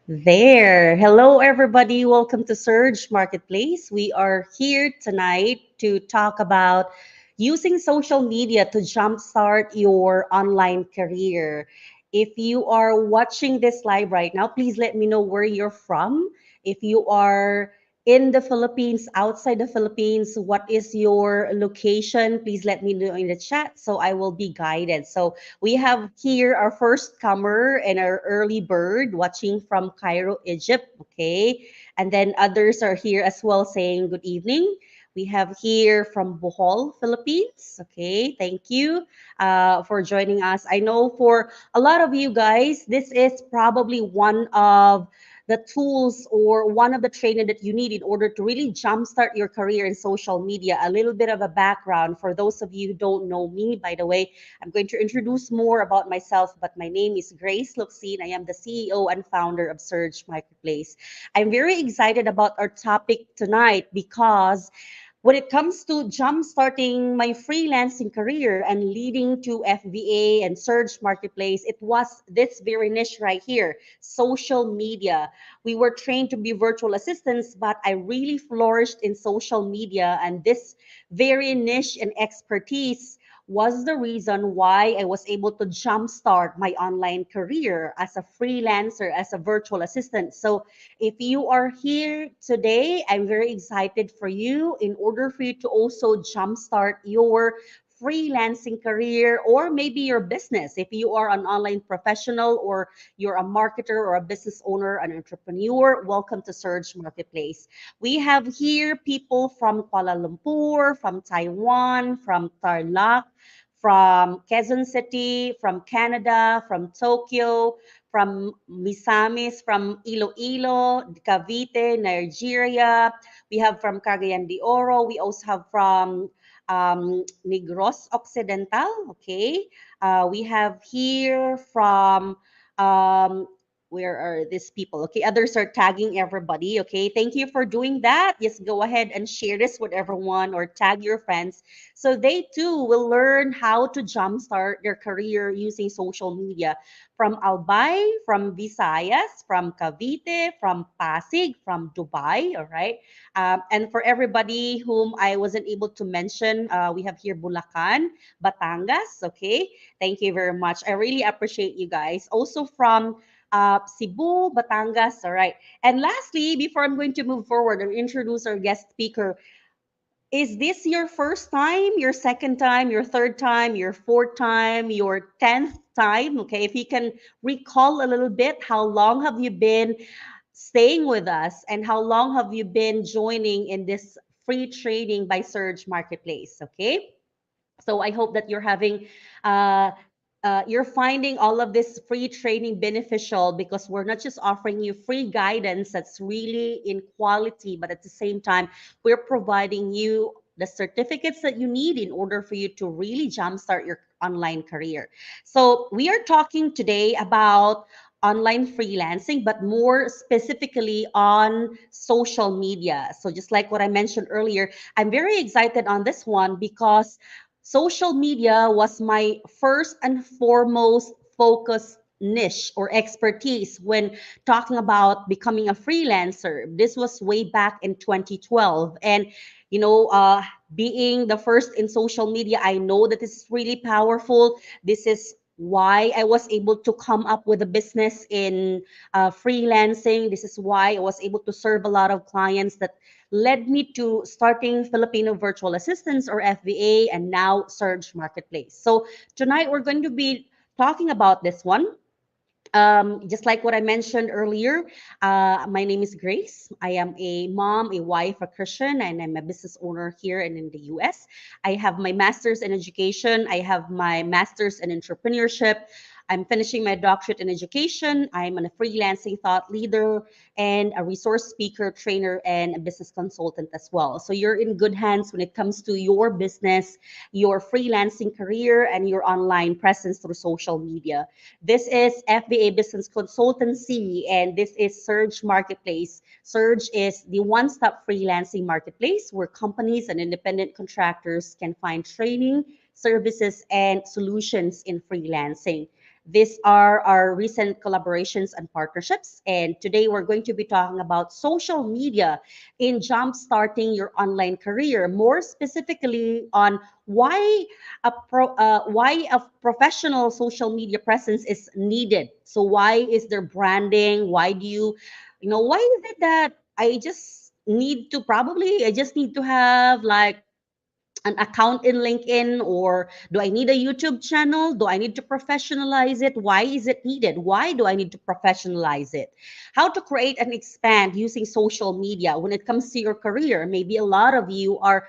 There. Hello, everybody. Welcome to Surge Marketplace. We are here tonight to talk about using social media to jumpstart your online career. If you are watching this live right now, please let me know where you're from. If you are in the Philippines, outside the Philippines, what is your location? Please let me know in the chat so I will be guided. So we have here our first comer and our early bird watching from Cairo, Egypt. Okay. And then others are here as well saying good evening. We have here from Bohol, Philippines. Okay. Thank you for joining us. I know for a lot of you guys, this is probably one of the tools or one of the training that you need in order to really jumpstart your career in social media. A little bit of a background for those of you who don't know me, by the way, I'm going to introduce more about myself, but my name is Grace Luxine. I am the CEO and founder of Surge Marketplace. I'm very excited about our topic tonight because when it comes to jump starting my freelancing career and leading to FVA and Surge Marketplace, it was this very niche right here, social media. We were trained to be virtual assistants, but I really flourished in social media, and this very niche and expertise was the reason why I was able to jumpstart my online career as a freelancer, as a virtual assistant. So if you are here today, I'm very excited for you in order for you to also jumpstart your freelancing career or maybe your business. If you are an online professional or you're a marketer or a business owner, an entrepreneur, welcome to Surge Marketplace. We have here people from Kuala Lumpur, from Taiwan, from Tarlac, from Quezon City, from Canada, from Tokyo, from Misamis, from Iloilo, Cavite, Nigeria. We have from Cagayan de Oro. We also have from Negros Occidental. Okay. We have here from um, where are these people? Okay, others are tagging everybody. Okay, thank you for doing that. Yes, go ahead and share this with everyone or tag your friends so they too will learn how to jumpstart their career using social media from Albay, from Visayas, from Cavite, from Pasig, from Dubai. All right. And for everybody whom I wasn't able to mention, we have here Bulacan, Batangas. Okay. Thank you very much. I really appreciate you guys. Also from Cebu, Batangas. All right. And lastly, before I'm going to move forward and introduce our guest speaker, is this your first time, your second time, your third time, your fourth time, your 10th time? Okay, if you can recall a little bit, how long have you been staying with us and how long have you been joining in this free trading by Surge Marketplace? Okay, so I hope that uh, you're finding all of this free training beneficial because we're not just offering you free guidance that's really in quality, but at the same time, we're providing you the certificates that you need in order for you to really jumpstart your online career. So we are talking today about online freelancing, but more specifically on social media. So just like what I mentioned earlier, I'm very excited on this one because social media was my first and foremost focus niche or expertise when talking about becoming a freelancer. This was way back in 2012. And, you know, being the first in social media, I know that this is really powerful. This is why I was able to come up with a business in freelancing. This is why I was able to serve a lot of clients that led me to starting Filipino Virtual Assistants or FVA and now Surge Marketplace. So tonight we're going to be talking about this one. Just like what I mentioned earlier, my name is Grace. I am a mom, a wife, a Christian, and I'm a business owner here and in the US. I have my master's in education. I have my master's in entrepreneurship. I'm finishing my doctorate in education. I'm a freelancing thought leader and a resource speaker, trainer, and a business consultant as well. So you're in good hands when it comes to your business, your freelancing career, and your online presence through social media. This is FVA Business Consultancy, and this is Surge Marketplace. Surge is the one-stop freelancing marketplace where companies and independent contractors can find training, services, and solutions in freelancing. These are our recent collaborations and partnerships. And today we're going to be talking about social media in jump starting your online career, more specifically on why a professional social media presence is needed. So why is there branding? Why do why is it that I just need to have like an account in LinkedIn, or do I need a YouTube channel? Do I need to professionalize it? Why is it needed? Why do I need to professionalize it? How to create and expand using social media when it comes to your career. Maybe a lot of you are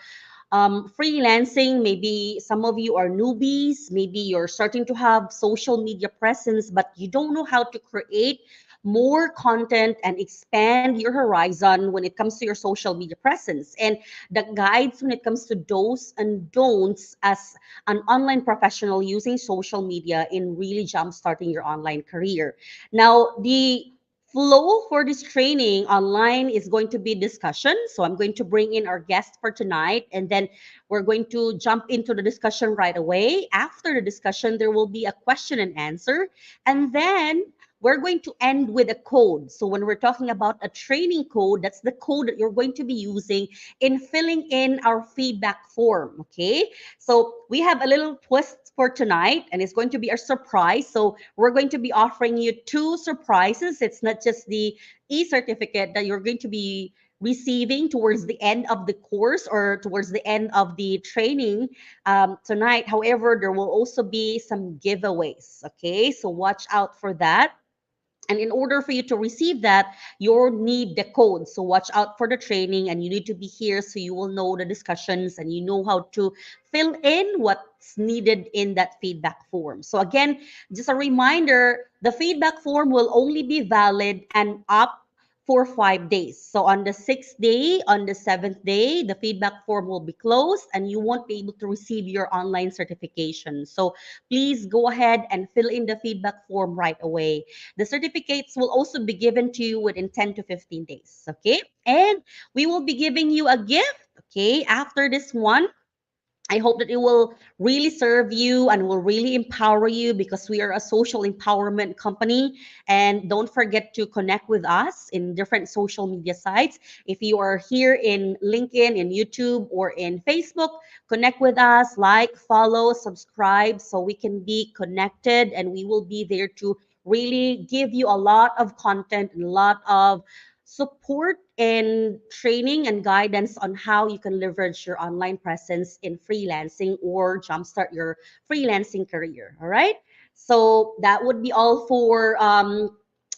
freelancing. Maybe some of you are newbies. Maybe you're starting to have social media presence, but you don't know how to create more content and expand your horizon when it comes to your social media presence. And the guides when it comes to do's and don'ts as an online professional using social media in really jumpstarting your online career. Now, the flow for this training online is going to be discussion. So I'm going to bring in our guest for tonight, and then we're going to jump into the discussion right away. After the discussion, there will be a question and answer, and then we're going to end with a code. So when we're talking about a training code, that's the code that you're going to be using in filling in our feedback form. Okay. So we have a little twist for tonight, and it's going to be a surprise. So we're going to be offering you two surprises. It's not just the e-certificate that you're going to be receiving towards the end of the course or towards the end of the training tonight. However, there will also be some giveaways. Okay, so watch out for that. And in order for you to receive that, you'll need the code. So watch out for the training, and you need to be here so you will know the discussions and you know how to fill in what's needed in that feedback form. So again, just a reminder, the feedback form will only be valid and up for 5 days. So on the sixth day, on the seventh day, the feedback form will be closed and you won't be able to receive your online certification. So please go ahead and fill in the feedback form right away. The certificates will also be given to you within 10 to 15 days. Okay. And we will be giving you a gift. Okay. After this one, I hope that it will really serve you and will really empower you, because we are a social empowerment company. And don't forget to connect with us in different social media sites. If you are here in LinkedIn, in YouTube, or in Facebook, connect with us, like, follow, subscribe, so we can be connected, and we will be there to really give you a lot of content and a lot of support and training and guidance on how you can leverage your online presence in freelancing or jumpstart your freelancing career. All right. So that would be all for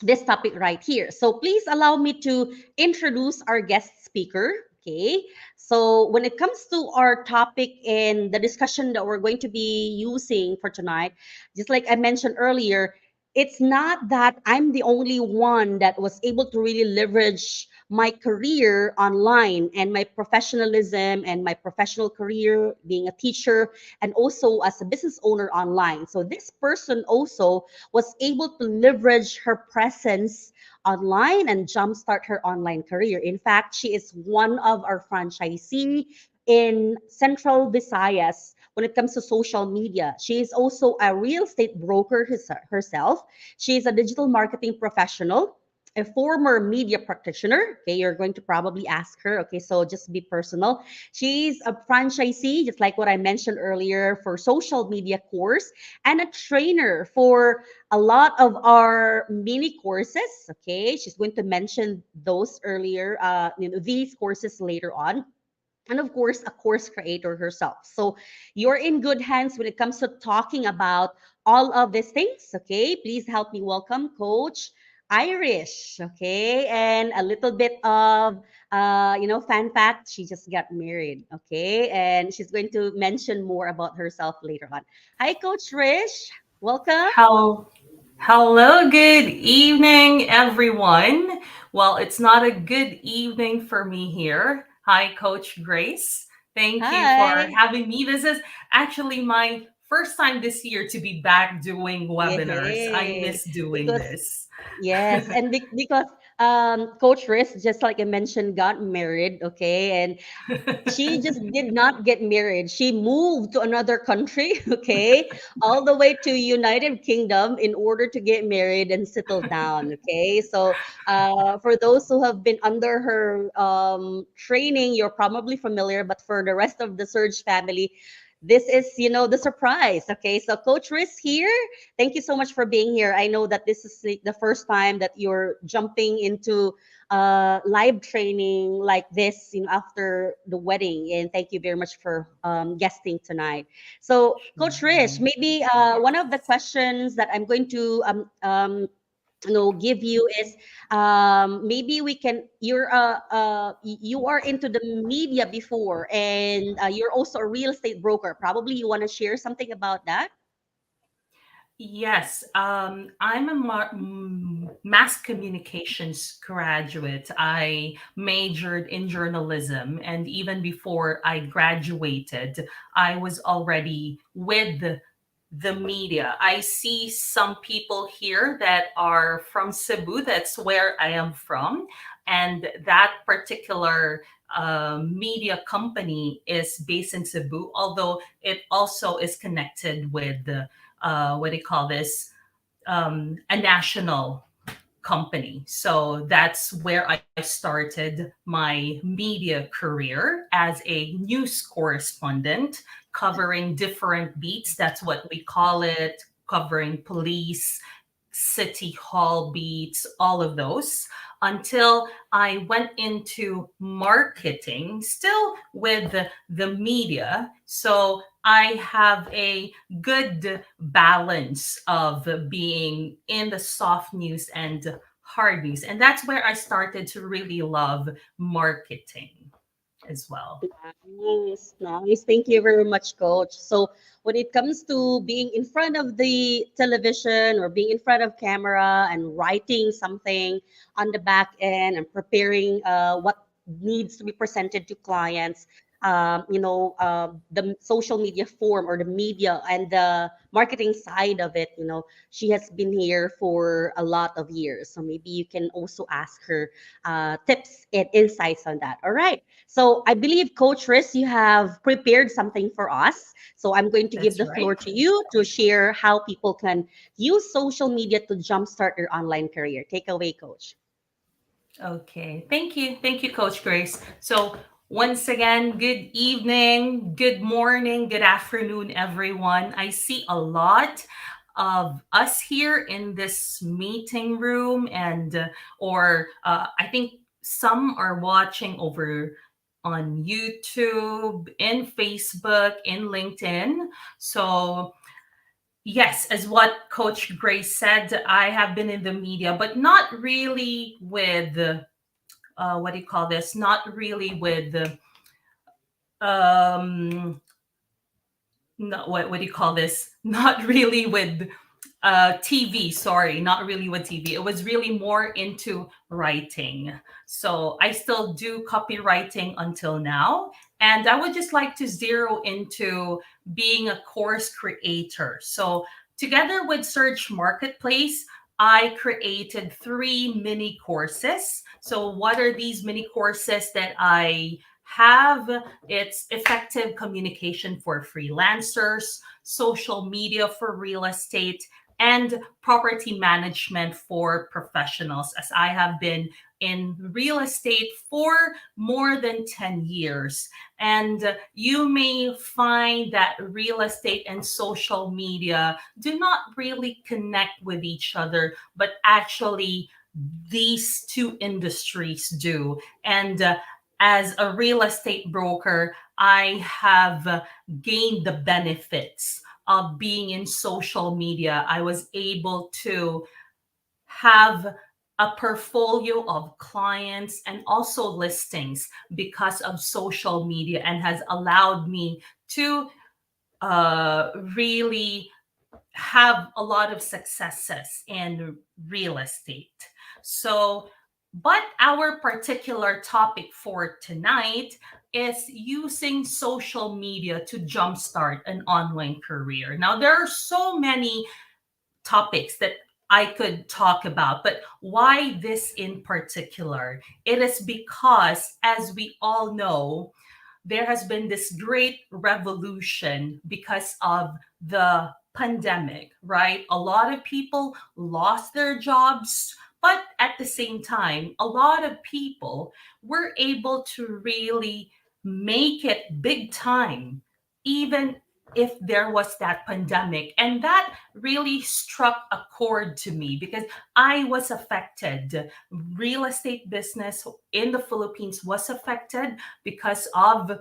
this topic right here. So please allow me to introduce our guest speaker. Okay. So when it comes to our topic and the discussion that we're going to be using for tonight, just like I mentioned earlier, it's not that I'm the only one that was able to really leverage my career online and my professionalism and my professional career being a teacher and also as a business owner online. So this person also was able to leverage her presence online and jumpstart her online career. In fact, she is one of our franchisee in Central Visayas when it comes to social media. She is also a real estate broker herself. She is a digital marketing professional, a former media practitioner. Okay, you're going to probably ask her. Okay, so just be personal. She's a franchisee, just like what I mentioned earlier, for social media course, and a trainer for a lot of our mini courses. Okay, she's going to mention those earlier, these courses later on, and of course a course creator herself. So you're in good hands when it comes to talking about all of these things. Okay, please help me welcome Coach Irish. Okay, and a little bit of fan fact, she just got married. Okay, and she's going to mention more about herself later on. Hi, Coach Rish, welcome. How Hello, good evening, everyone. Well, it's not a good evening for me here. Hi, Coach Grace. Thank you for Hi. having me. This is actually my first time this year to be back doing webinars. I Yay. miss doing Because this. yes, and because Coach Riz, just like I mentioned, got married, okay, and she just did not get married. She moved to another country, okay, all the way to United Kingdom in order to get married and settle down, okay. So, for those who have been under her training, you're probably familiar. But for the rest of the Surge family, this is, the surprise. Okay, so Coach Riz here. Thank you so much for being here. I know that this is the first time that you're jumping into live training like this, after the wedding. And thank you very much for guesting tonight. So, Coach Rich, Sure. maybe one of the questions that I'm going to give you is, maybe we can. You are into the media before, and you're also a real estate broker. Probably you want to share something about that. Yes, I'm a mass communications graduate. I majored in journalism, and even before I graduated, I was already with the media. I see some people here that are from Cebu. That's where I am from. And that particular media company is based in Cebu, although it also is connected with what do you call this? A national company. So that's where I started my media career as a news correspondent, covering different beats. That's what we call it, covering police, city hall beats, all of those, until I went into marketing, still with the media. So I have a good balance of being in the soft news and hard news. And that's where I started to really love marketing as well. Nice, nice. Thank you very much, Coach. So, when it comes to being in front of the television or being in front of camera and writing something on the back end and preparing what needs to be presented to clients, the social media form or the media and the marketing side of it, she has been here for a lot of years. So maybe you can also ask her tips and insights on that. All right. So I believe, Coach Riz, you have prepared something for us. So I'm going to give That's the floor right. to you to share how people can use social media to jumpstart their online career. Take away, Coach. Okay. Thank you. Thank you, Coach Grace. So, once again, good evening, good morning, good afternoon, everyone. I see a lot of us here in this meeting room, and or I think some are watching over on YouTube, in Facebook, in LinkedIn. So, yes, as what Coach Grace said, I have been in the media, but not really with what do you call this? Not really with um not what do you call this? Not really with TV, sorry, not really with TV. It was really more into writing. So I still do copywriting until now. And I would just like to zero into being a course creator. So together with Surge Marketplace, I created 3 mini courses. So what are these mini courses that I have? It's effective communication for freelancers, social media for real estate, and property management for professionals, as I have been in real estate for more than 10 years. And you may find that real estate and social media do not really connect with each other, but actually, these two industries do. And as a real estate broker, I have gained the benefits of being in social media. I was able to have a portfolio of clients and also listings because of social media, and has allowed me to really have a lot of successes in real estate. So, but our particular topic for tonight is using social media to jumpstart an online career. Now, there are so many topics that I could talk about. But why this in particular? It is because, as we all know, there has been this great revolution because of the pandemic, right? A lot of people lost their jobs, but at the same time, a lot of people were able to really make it big time, even if there was that pandemic. And that really struck a chord to me because I was affected. Real estate business in the Philippines was affected because of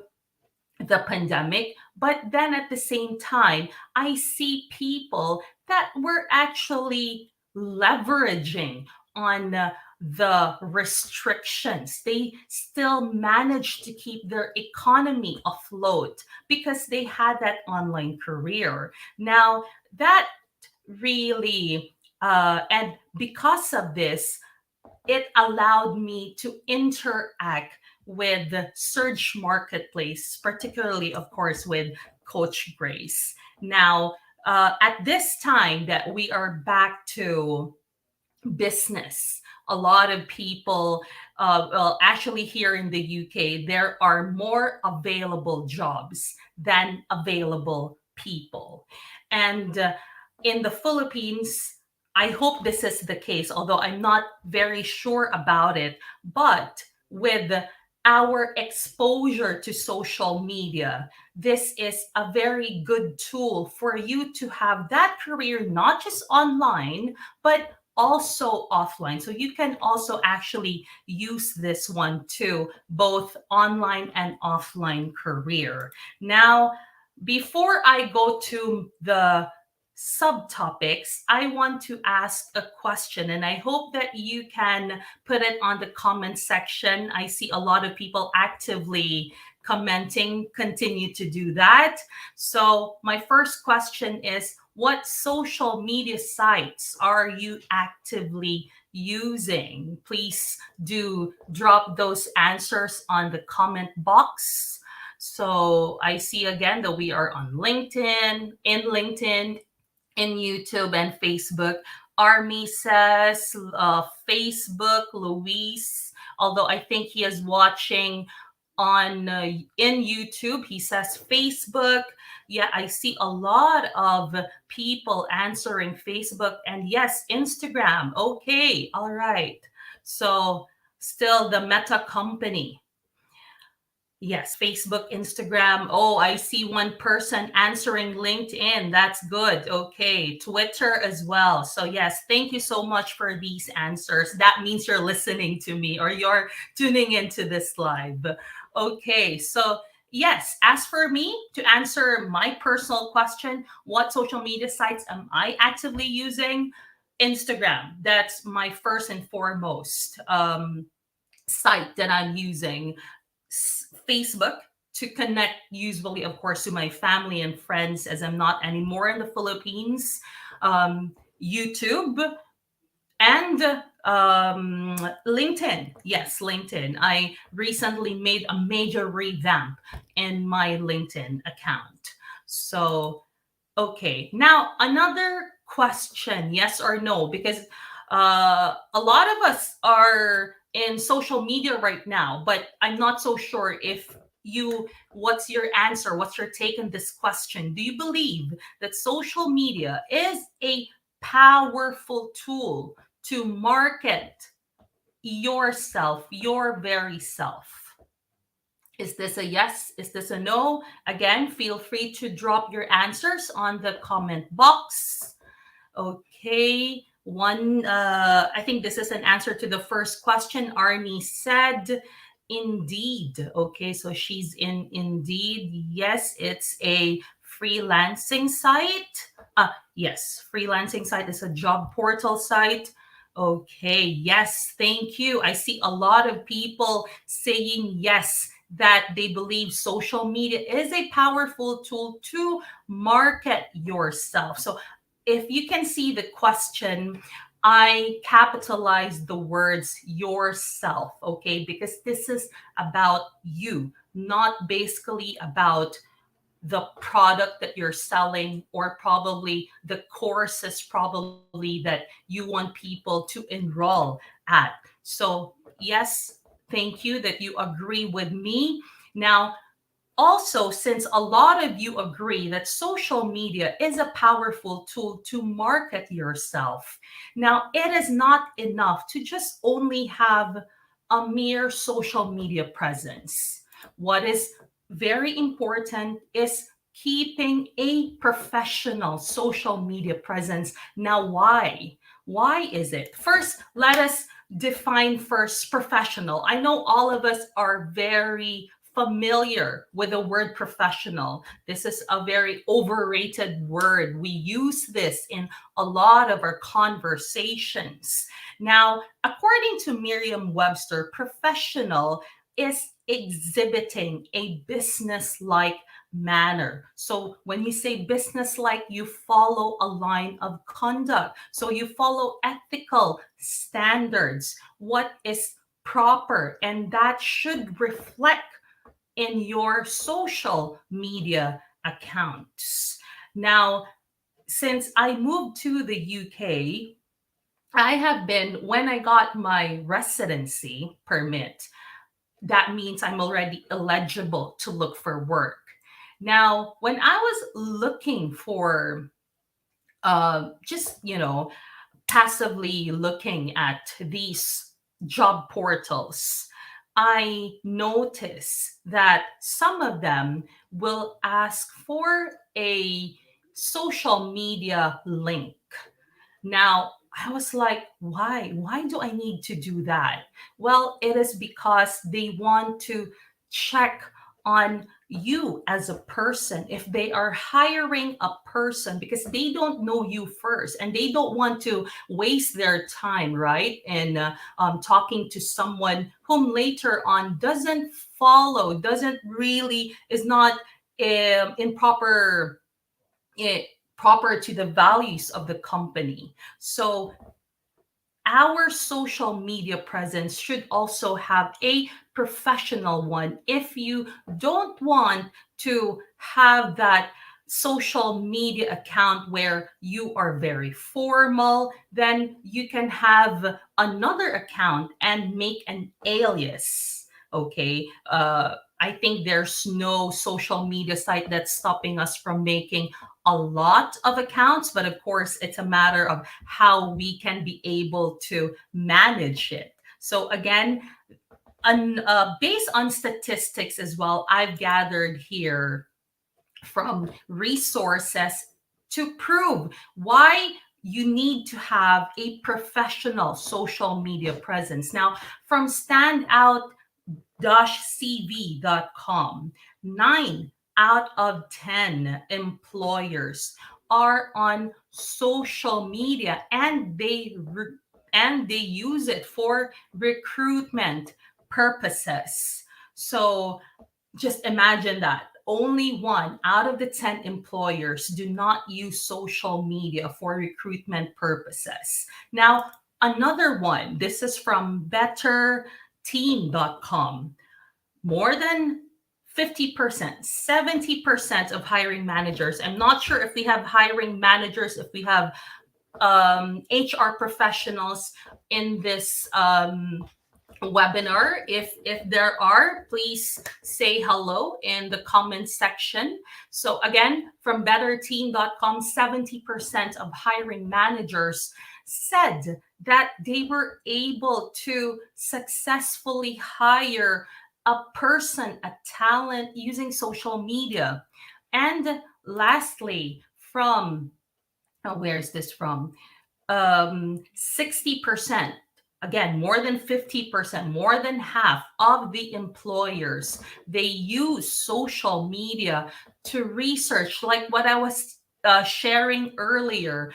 the pandemic. But then at the same time, I see people that were actually leveraging on the restrictions. They still managed to keep their economy afloat because they had that online career. Now, that really, and because of this, it allowed me to interact with the Surge Marketplace, particularly, of course, with Coach Grace. Now, at this time that we are back to business, a lot of people, well, actually, here in the UK, there are more available jobs than available people. And in the Philippines, I hope this is the case, although I'm not very sure about it. But with our exposure to social media, this is a very good tool for you to have that career, not just online, but also offline. So you can also actually use this one too, both online and offline career. Now, before I go to the subtopics, I want to ask a question, and I hope that you can put it on the comment section. I see a lot of people actively commenting. Continue to do that. So, my first question is, what social media sites are you actively using? Please do drop those answers on the comment box. So I see again that we are on LinkedIn, in YouTube and Facebook. Army says Facebook, Luis, although I think he is watching on in YouTube. He says Facebook. Yeah, I see a lot of people answering Facebook, and yes, Instagram. Okay, all right. So still the Meta company. Yes, Facebook, Instagram. Oh, I see one person answering LinkedIn. That's good. Okay, Twitter as well. So, yes, thank you so much for these answers. That means you're listening to me or you're tuning into this live. Okay, so yes, as for me, to answer my personal question, what social media sites am I actively using? Instagram. That's my first and foremost site that I'm using. Facebook to connect, usually, of course, to my family and friends, as I'm not anymore in the Philippines. YouTube and LinkedIn. Yes, LinkedIn. I recently made a major revamp in my LinkedIn account. So, okay. Now, another question, yes or no, because a lot of us are in social media right now, but I'm not so sure if what's your answer? What's your take on this question? Do you believe that social media is a powerful tool to market yourself, your very self? Is this a yes? Is this a no? Again, feel free to drop your answers on the comment box. Okay. I think this is an answer to the first question. Arnie said, Indeed. Okay, so she's in Indeed. Yes, it's a freelancing site. Yes, freelancing site is a job portal site. Okay, yes, thank you. I see a lot of people saying yes, that they believe social media is a powerful tool to market yourself. So if you can see the question, I capitalized the words yourself, okay? Because this is about you, not basically about the product that you're selling, or probably the courses probably that you want people to enroll at. So yes, thank you that you agree with me. Now, also, since a lot of you agree that social media is a powerful tool to market yourself, now it is not enough to just only have a mere social media presence. What is very important is keeping a professional social media presence. Now, why? Why is it? First, let us define first professional. I know all of us are very familiar with the word professional. This is a very overrated word. We use this in a lot of our conversations. Now, according to Merriam-Webster, professional is exhibiting a business-like manner. So when you say business-like, you follow a line of conduct. So you follow ethical standards, what is proper, and that should reflect in your social media accounts. Now, since I moved to the UK, I have been, when I got my residency permit, that means I'm already eligible to look for work. Now, when I was looking for just, passively looking at these job portals, I notice that some of them will ask for a social media link. Now, I was like, why? Why do I need to do that? Well, it is because they want to check on you as a person. If they are hiring a person, because they don't know you first and they don't want to waste their time, right? And talking to someone whom later on doesn't follow, doesn't really, is not in proper it proper to the values of the company. So our social media presence should also have a professional one. If you don't want to have that social media account where you are very formal, then you can have another account and make an alias. Okay. I think there's no social media site that's stopping us from making a lot of accounts, but of course, it's a matter of how we can be able to manage it. So again, based on statistics as well, I've gathered here from resources to prove why you need to have a professional social media presence. Now, from standout-cv.com, 9 out of 10 employers are on social media, and they use it for recruitment purposes. So just imagine that only 1 out of the 10 employers do not use social media for recruitment purposes. Now, another one, this is from betterteam.com. More than 50%, 70% of hiring managers. I'm not sure if we have hiring managers, if we have HR professionals in this webinar. If there are, please say hello in the comment section. So again, from betterteam.com, 70% of hiring managers said that they were able to successfully hire a person, a talent, using social media. And lastly, from where's this from? 60%, again, more than 50%, more than half of the employers, they use social media to research, like what I was sharing earlier.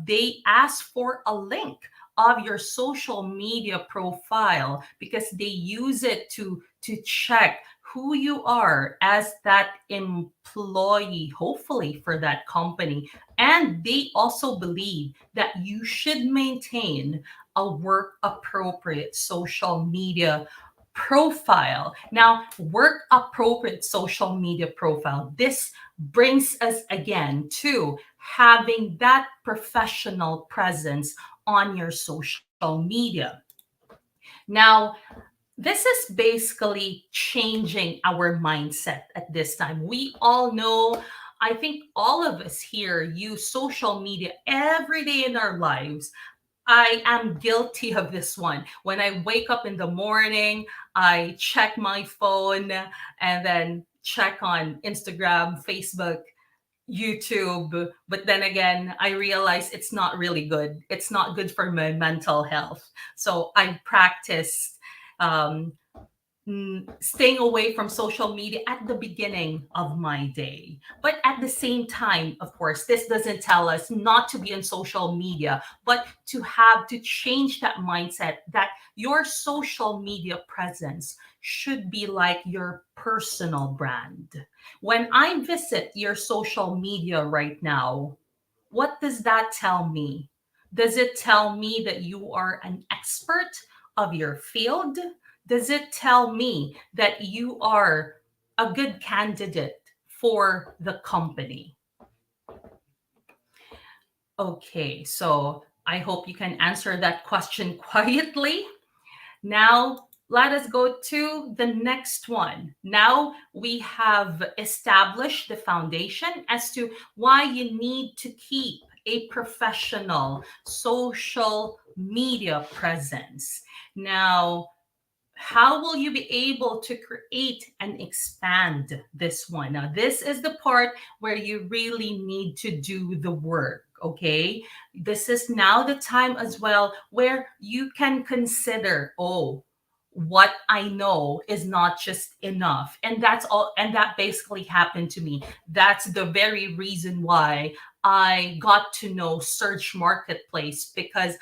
They ask for a link of your social media profile because they use it to check who you are as that employee, hopefully for that company. And they also believe that you should maintain a work appropriate social media profile. Now, work appropriate social media profile. This brings us again to having that professional presence on your social media. Now, this is basically changing our mindset at this time. We all know, I think all of us here use social media every day in our lives. I am guilty of this one. When I wake up in the morning, I check my phone and then check on Instagram, Facebook, YouTube. But then again, I realize it's not really good. It's not good for my mental health. So I practiced um, staying away from social media at the beginning of my day. But at the same time, of course, this doesn't tell us not to be on social media, but to have to change that mindset that your social media presence should be like your personal brand. When I visit your social media right now, what does that tell me? Does it tell me that you are an expert of your field? Does it tell me that you are a good candidate for the company? Okay, so I hope you can answer that question quietly. Now, let us go to the next one. Now we have established the foundation as to why you need to keep a professional social media presence. Now, how will you be able to create and expand this one? Now, this is the part where you really need to do the work. Okay. This is now the time as well where you can consider, oh, what I know is not just enough. And that's all. And that basically happened to me. That's the very reason why I got to know Surge Marketplace, because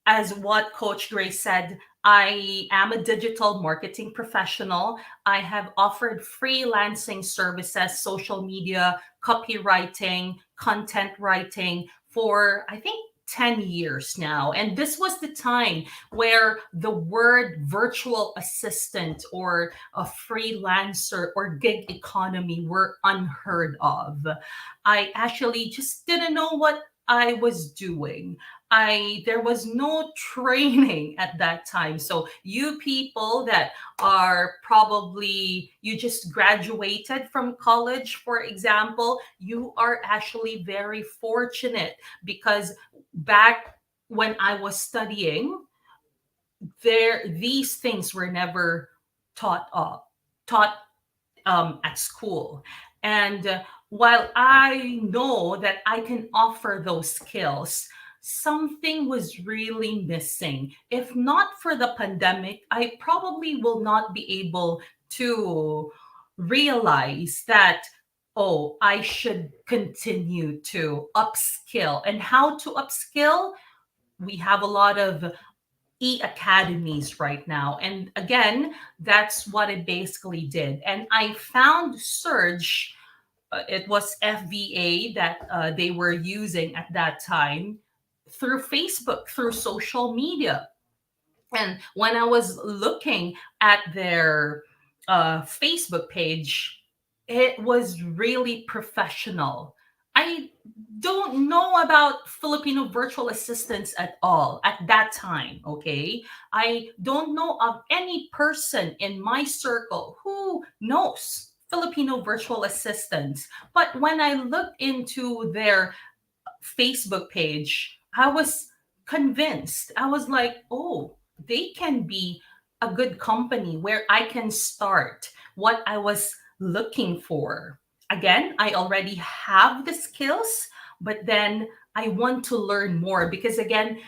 as what Coach Grace said, I am a digital marketing professional. I have offered freelancing services, social media, copywriting, content writing for, I think, 10 years now. And this was the time where the word virtual assistant or a freelancer or gig economy were unheard of. I actually just didn't know what I was doing. I There was no training at that time. So you people that are probably you just graduated from college, for example, you are actually very fortunate, because back when I was studying, these things were never taught at school. And while I know that I can offer those skills, something was really missing. If not for the pandemic, I probably will not be able to realize that, oh, I should continue to upskill. And how to upskill? We have a lot of academies right now. And again, that's what it basically did. And I found Surge, it was FVA that they were using at that time, through Facebook, through social media. And when I was looking at their Facebook page, it was really professional. I don't know about Filipino virtual assistants at all at that time, okay? I don't know of any person in my circle who knows Filipino virtual assistants. But when I looked into their Facebook page, I was convinced. I was like, oh, they can be a good company where I can start what I was looking for. Again, I already have the skills, but then I want to learn more, because again,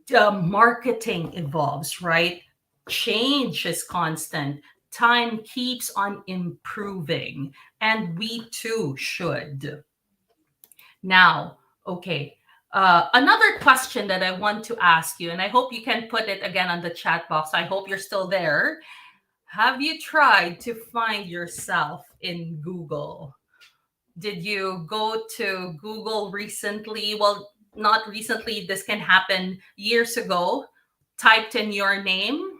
the marketing evolves, right? Change is constant. Time keeps on improving, and we too should. Now, okay. Another question that I want to ask you, and I hope you can put it again on the chat box. I hope you're still there. Have you tried to find yourself in Google? Did you go to Google recently? Well, not recently. This can happen years ago. Typed in your name.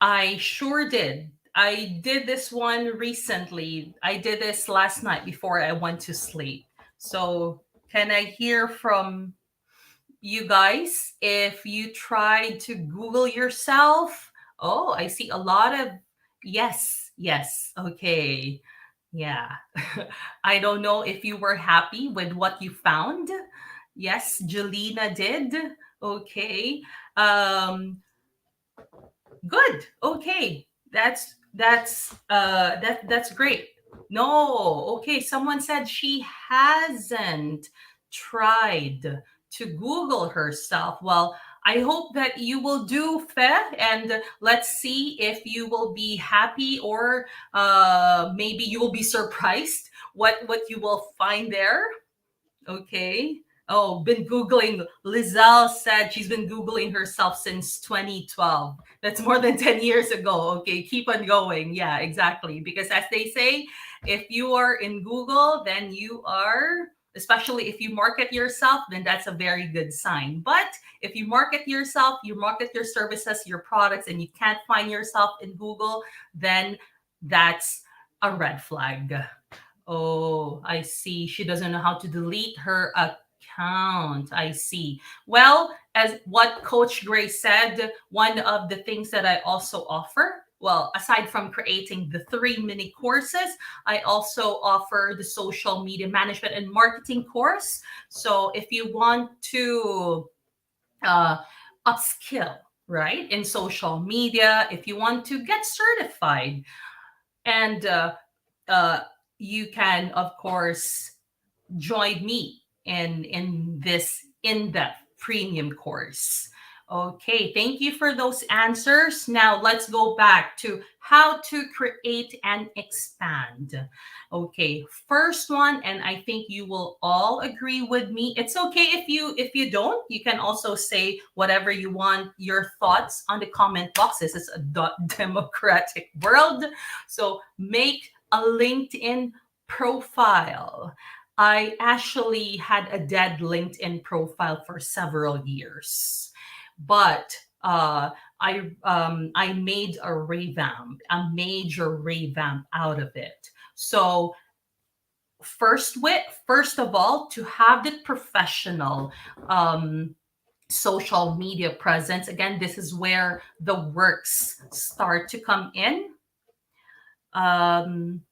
I sure did. I did this one recently. I did this last night before I went to sleep. So, can I hear from you guys if you tried to Google yourself? Oh, I see a lot of yes, yes. Okay. Yeah. I don't know if you were happy with what you found. Yes, Jelena did. Okay. Um, Good. Okay. That's great. No. Okay, someone said she hasn't tried to Google herself. Well, I hope that you will do, Fe, and let's see if you will be happy or maybe you will be surprised what you will find there. Okay. Oh, been Googling. Lizelle said she's been Googling herself since 2012. That's more than 10 years ago. Okay, keep on going. Yeah, exactly. Because as they say, if you are in Google, then you are, especially if you market yourself, then that's a very good sign. But if you market yourself, you market your services, your products, and you can't find yourself in Google, then that's a red flag. Oh, I see. She doesn't know how to delete her account. I see. Well, as what Coach Gray said, one of the things that I also offer, well, aside from creating the 3 mini courses, I also offer the social media management and marketing course. So if you want to uh, upskill, right, in social media, if you want to get certified, and uh, you can of course join me in this in-depth premium course. Okay, thank you for those answers. Now let's go back to how to create and expand. Okay, first one, and I think you will all agree with me. It's okay if you don't. You can also say whatever you want, your thoughts on the comment box. This is a democratic world. So make a LinkedIn profile. I actually had a dead LinkedIn profile for several years, but I made a major revamp out of it. So first of all, to have the professional um, social media presence. Again, this is where the works start to come in. Um,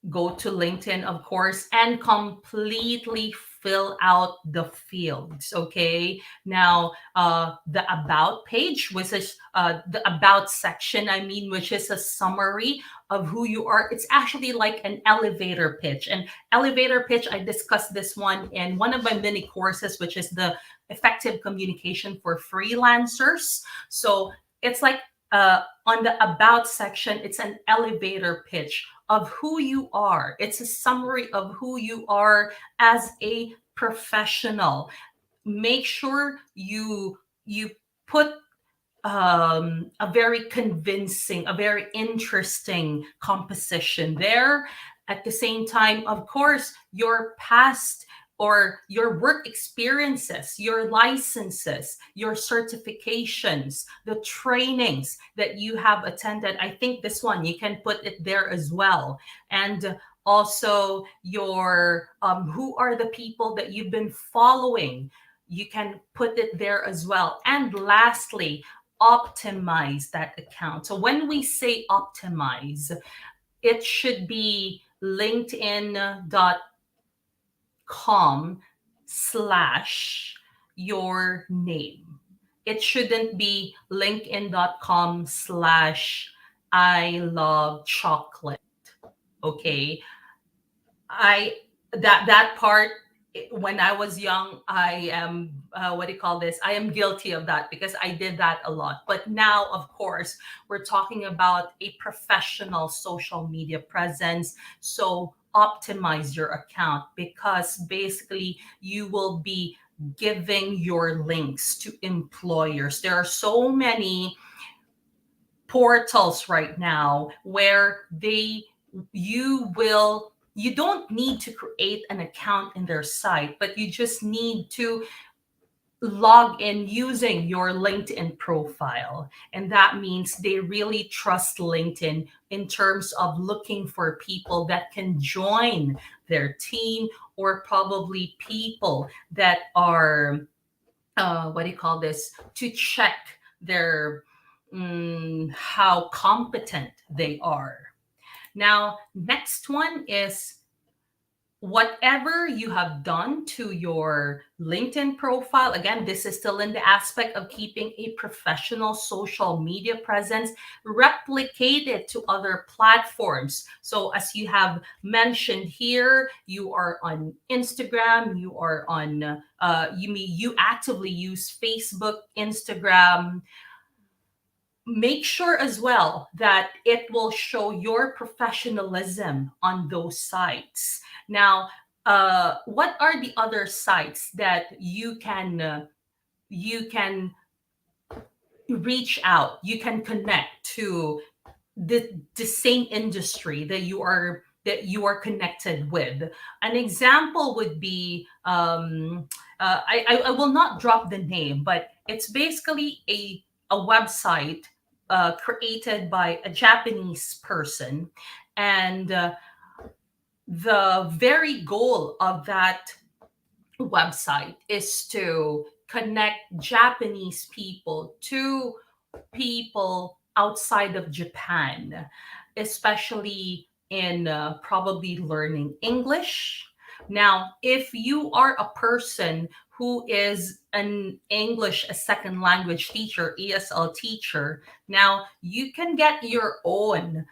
Go to LinkedIn, of course, and completely fill out the fields. Okay. Now, the about page, which is the about section, I mean, which is a summary of who you are. It's actually like an elevator pitch. And elevator pitch, I discussed this one in one of my mini courses, which is the effective communication for freelancers. So it's like on the about section, it's an elevator pitch of who you are. It's a summary of who you are as a professional. Make sure you put a very convincing, a very interesting composition there. At the same time, of course, your past or your work experiences, your licenses, your certifications, the trainings that you have attended. I think this one, you can put it there as well. And also your who are the people that you've been following, you can put it there as well. And lastly, optimize that account. So when we say optimize, it should be linkedin.com slash your name. It shouldn't be linkedin.com slash I love chocolate. Okay. I that part, when I was young, I am what do you call this? I am guilty of that because I did that a lot. But now, of course, we're talking about a professional social media presence. So optimize your account because basically you will be giving your links to employers. There are so many portals right now where you don't need to create an account in their site, but you just need to log in using your LinkedIn profile. And that means they really trust LinkedIn in terms of looking for people that can join their team, or probably people that are, what do you call this, to check their, how competent they are. Now, next one is, whatever you have done to your LinkedIn profile, again, this is still in the aspect of keeping a professional social media presence, replicate it to other platforms. So, as you have mentioned here, you are on Instagram, you are on, you actively use Facebook, Instagram. Make sure as well that it will show your professionalism on those sites. Now, what are the other sites that you can reach out, you can connect to the same industry that you are connected with? An example would be, I will not drop the name, but it's basically a website created by a Japanese person, and the very goal of that website is to connect Japanese people to people outside of Japan, especially in probably learning English. Now, if you are a person who is an English as second language teacher, ESL teacher, now you can get your own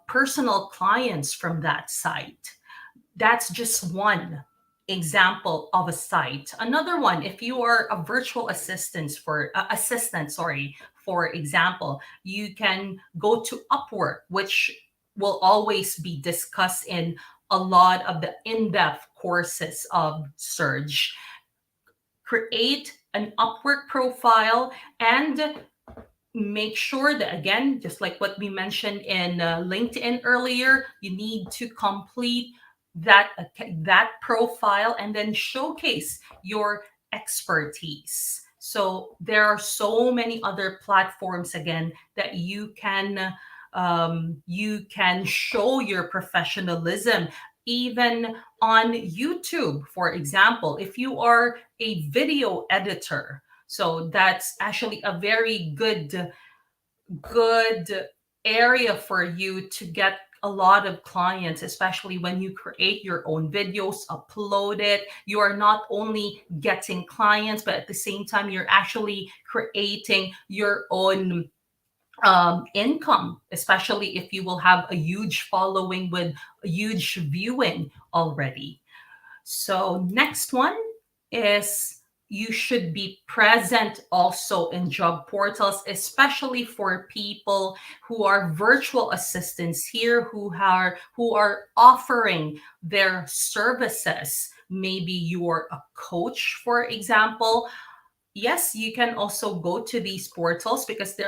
personal clients from that site. That's just one example of a site. Another one, if you are a virtual assistant, sorry, for example, you can go to Upwork, which will always be discussed in a lot of the in-depth courses of Surge. Create an Upwork profile and make sure that, again, just like what we mentioned in LinkedIn earlier, you need to complete that profile and then showcase your expertise. So there are so many other platforms, again, that you can show your professionalism, even on YouTube, for example. If you are a video editor, so that's actually a very good area for you to get a lot of clients, especially when you create your own videos, upload it. You are not only getting clients, but at the same time, you're actually creating your own income, especially if you will have a huge following with a huge viewing already. So next one is, you should be present also in job portals, especially for people who are virtual assistants here, who are offering their services. Maybe you are a coach, for example. Yes, you can also go to these portals, because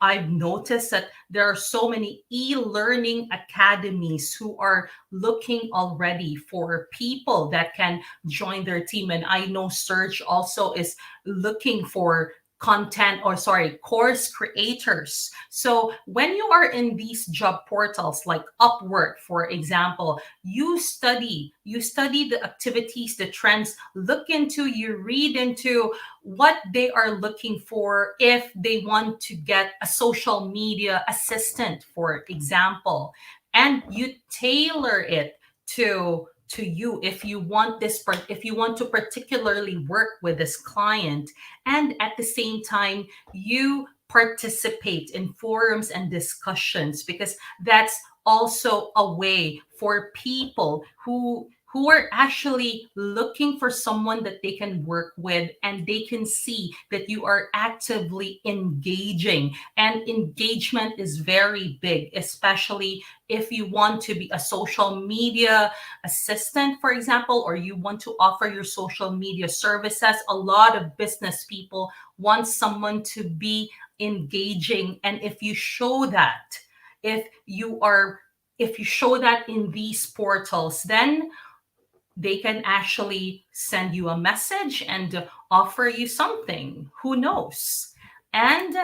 I've noticed that there are so many e-learning academies who are looking already for people that can join their team. And I know Surge also is looking for content, or sorry, course creators. So when you are in these job portals like Upwork, for example, you study the activities, the trends, you read into what they are looking for. If they want to get a social media assistant, for example, and you tailor it to you, if you want to particularly work with this client, and at the same time you participate in forums and discussions, because that's also a way for people who are actually looking for someone that they can work with, and they can see that you are actively engaging. And engagement is very big, especially if you want to be a social media assistant, for example, or you want to offer your social media services. A lot of business people want someone to be engaging. And if you show that, if you show that in these portals, then they can actually send you a message and offer you something. Who knows? And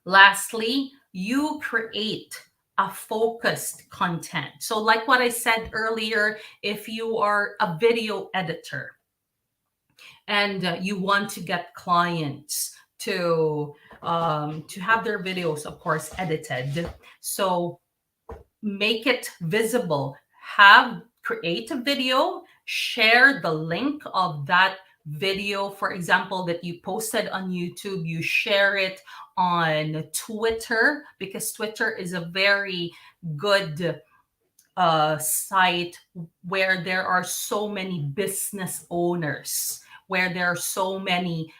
lastly, you create a focused content. So, like what I said earlier, if you are a video editor and you want to get clients to have their videos, of course, edited, so make it visible. Have create a video, share the link of that video, for example, that you posted on YouTube. You share it on Twitter, because Twitter is a very good site where there are so many business owners, where there are so many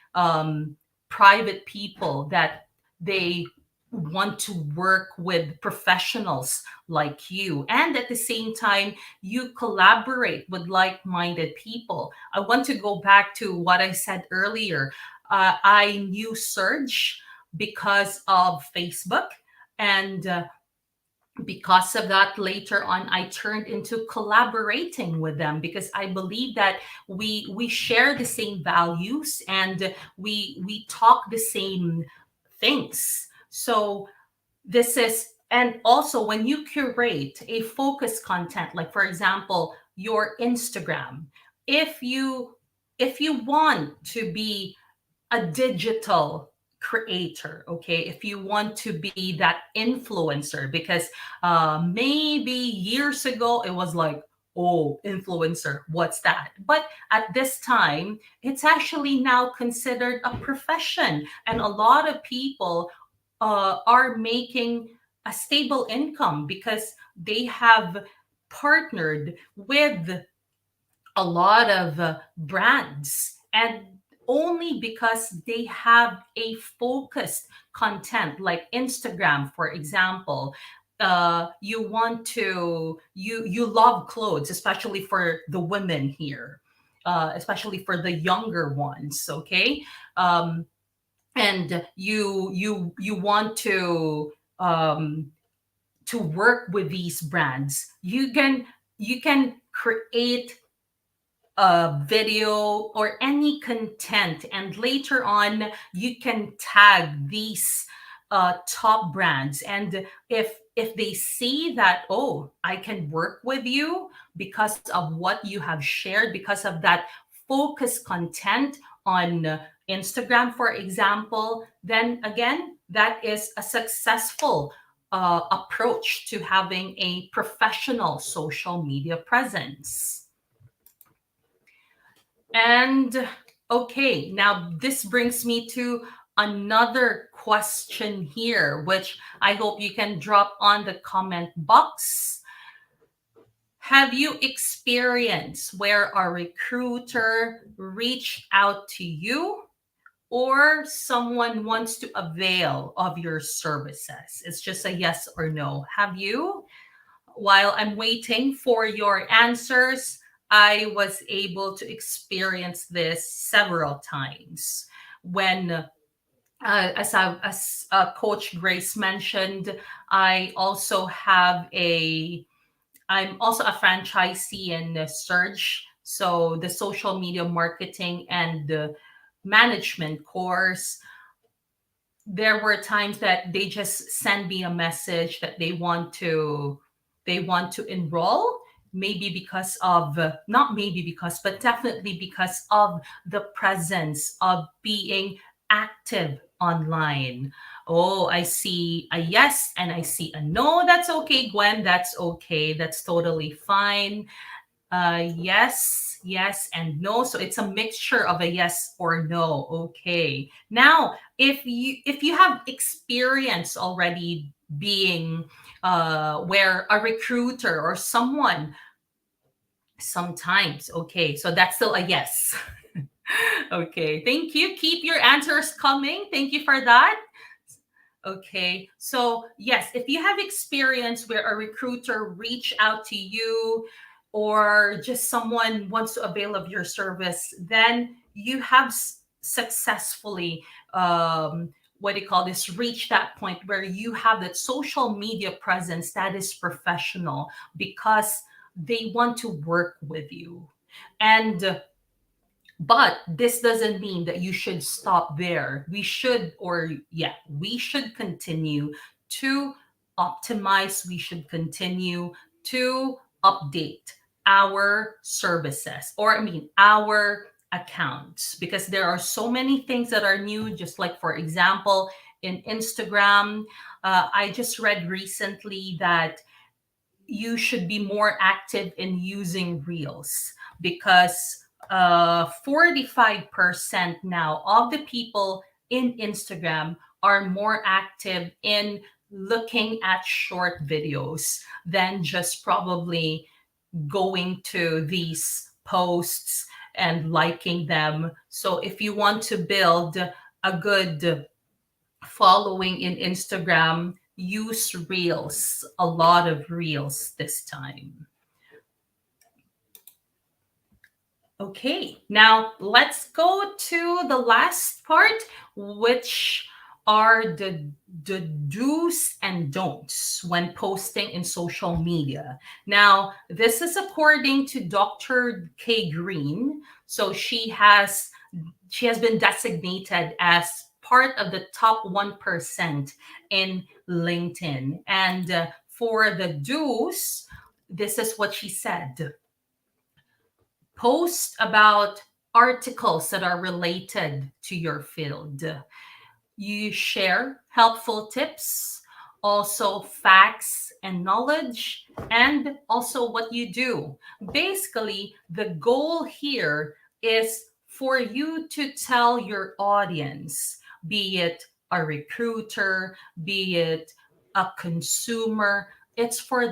private people that they want to work with professionals like you. And at the same time, you collaborate with like minded people. I want to go back to what I said earlier. I knew Surge because of Facebook. And because of that, later on I turned into collaborating with them, because I believe that we share the same values, and we talk the same things. So this is, and also when you curate a focused content, like for example your Instagram, if you want to be a digital creator, okay, if you want to be that influencer, because maybe years ago it was like, oh, influencer, what's that? But at this time, it's actually now considered a profession, and a lot of people are making a stable income because they have partnered with a lot of brands, and only because they have a focused content, like Instagram, for example. You want to you love clothes, especially for the women here, especially for the younger ones, okay. And you want to work with these brands. You can create a video or any content, and later on you can tag these top brands. And if they see that, oh, I can work with you because of what you have shared, because of that focused content on Instagram, for example, then again, that is a successful approach to having a professional social media presence. And okay, now this brings me to another question here, which I hope you can drop on the comment box. Have you experienced where a recruiter reached out to you, or someone wants to avail of your services? It's just a yes or no. Have you? While I'm waiting for your answers, I was able to experience this several times when, as Coach Grace mentioned, I also have a I'm also a franchisee in Surge, so the social media marketing and the management course. There were times that they just send me a message that they want to enroll, maybe because of, not maybe because, but definitely because of the presence of being active online. Oh, I see a yes and I see a no. That's okay, Gwen. That's okay. That's totally fine. Yes, yes, and no. So it's a mixture of a yes or no. Okay. Now, if you have experience already being where a recruiter or someone sometimes, okay, so that's still a yes. Okay, thank you. Keep your answers coming. Thank you for that. Okay, so yes, if you have experience where a recruiter reach out to you, or just someone wants to avail of your service, then you have successfully, what do you call this, reach that point where you have that social media presence that is professional, because they want to work with you. And but this doesn't mean that you should stop there. We should continue to optimize, we should continue to update our services, or I mean our accounts, because there are so many things that are new. Just like, for example, in Instagram, I just read recently that you should be more active in using reels, because 45% now of the people in Instagram are more active in looking at short videos than just probably going to these posts and liking them. So if you want to build a good following in Instagram, use reels, a lot of reels this time. Okay, now let's go to the last part, which are the do's and don'ts when posting in social media. Now, this is according to Dr. K. Green. So she has been designated as part of the top 1% in LinkedIn. And for the do's, this is what she said: post about articles that are related to your field. You share helpful tips, also facts and knowledge, and also what you do. Basically, the goal here is for you to tell your audience, be it a recruiter, be it a consumer, it's for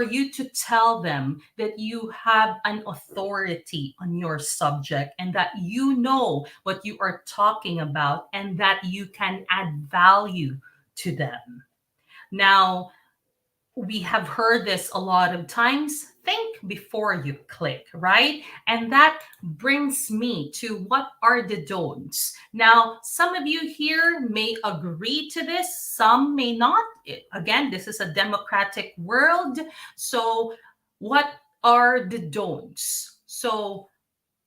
you to tell them that you have an authority on your subject, and that you know what you are talking about, and that you can add value to them. Now, we have heard this a lot of times: think before you click, right? And that brings me to what are the don'ts. Now, some of you here may agree to this, some may not. Again, this is a democratic world. So what are the don'ts? So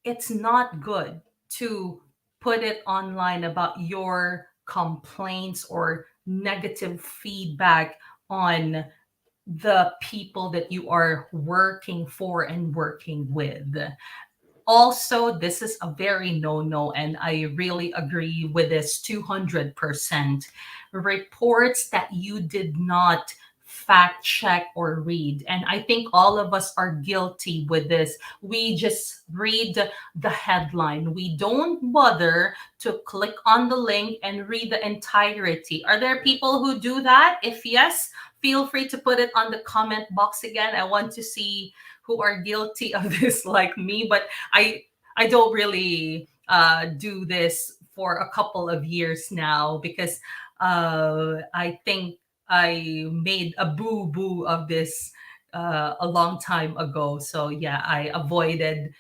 it's not good to put it online about your complaints or negative feedback on the people that you are working for and working with. Also, this is a very no, and I really agree with this 200%. Reports that you did not fact check or read. And I think all of us are guilty with this. We just read the headline. We don't bother to click on the link and read the entirety. Are there people who do that? If yes, feel free to put it on the comment box again. I want to see who are guilty of this like me. But I don't really do this for a couple of years now, because I think I made a boo boo of this a long time ago. So yeah, I avoided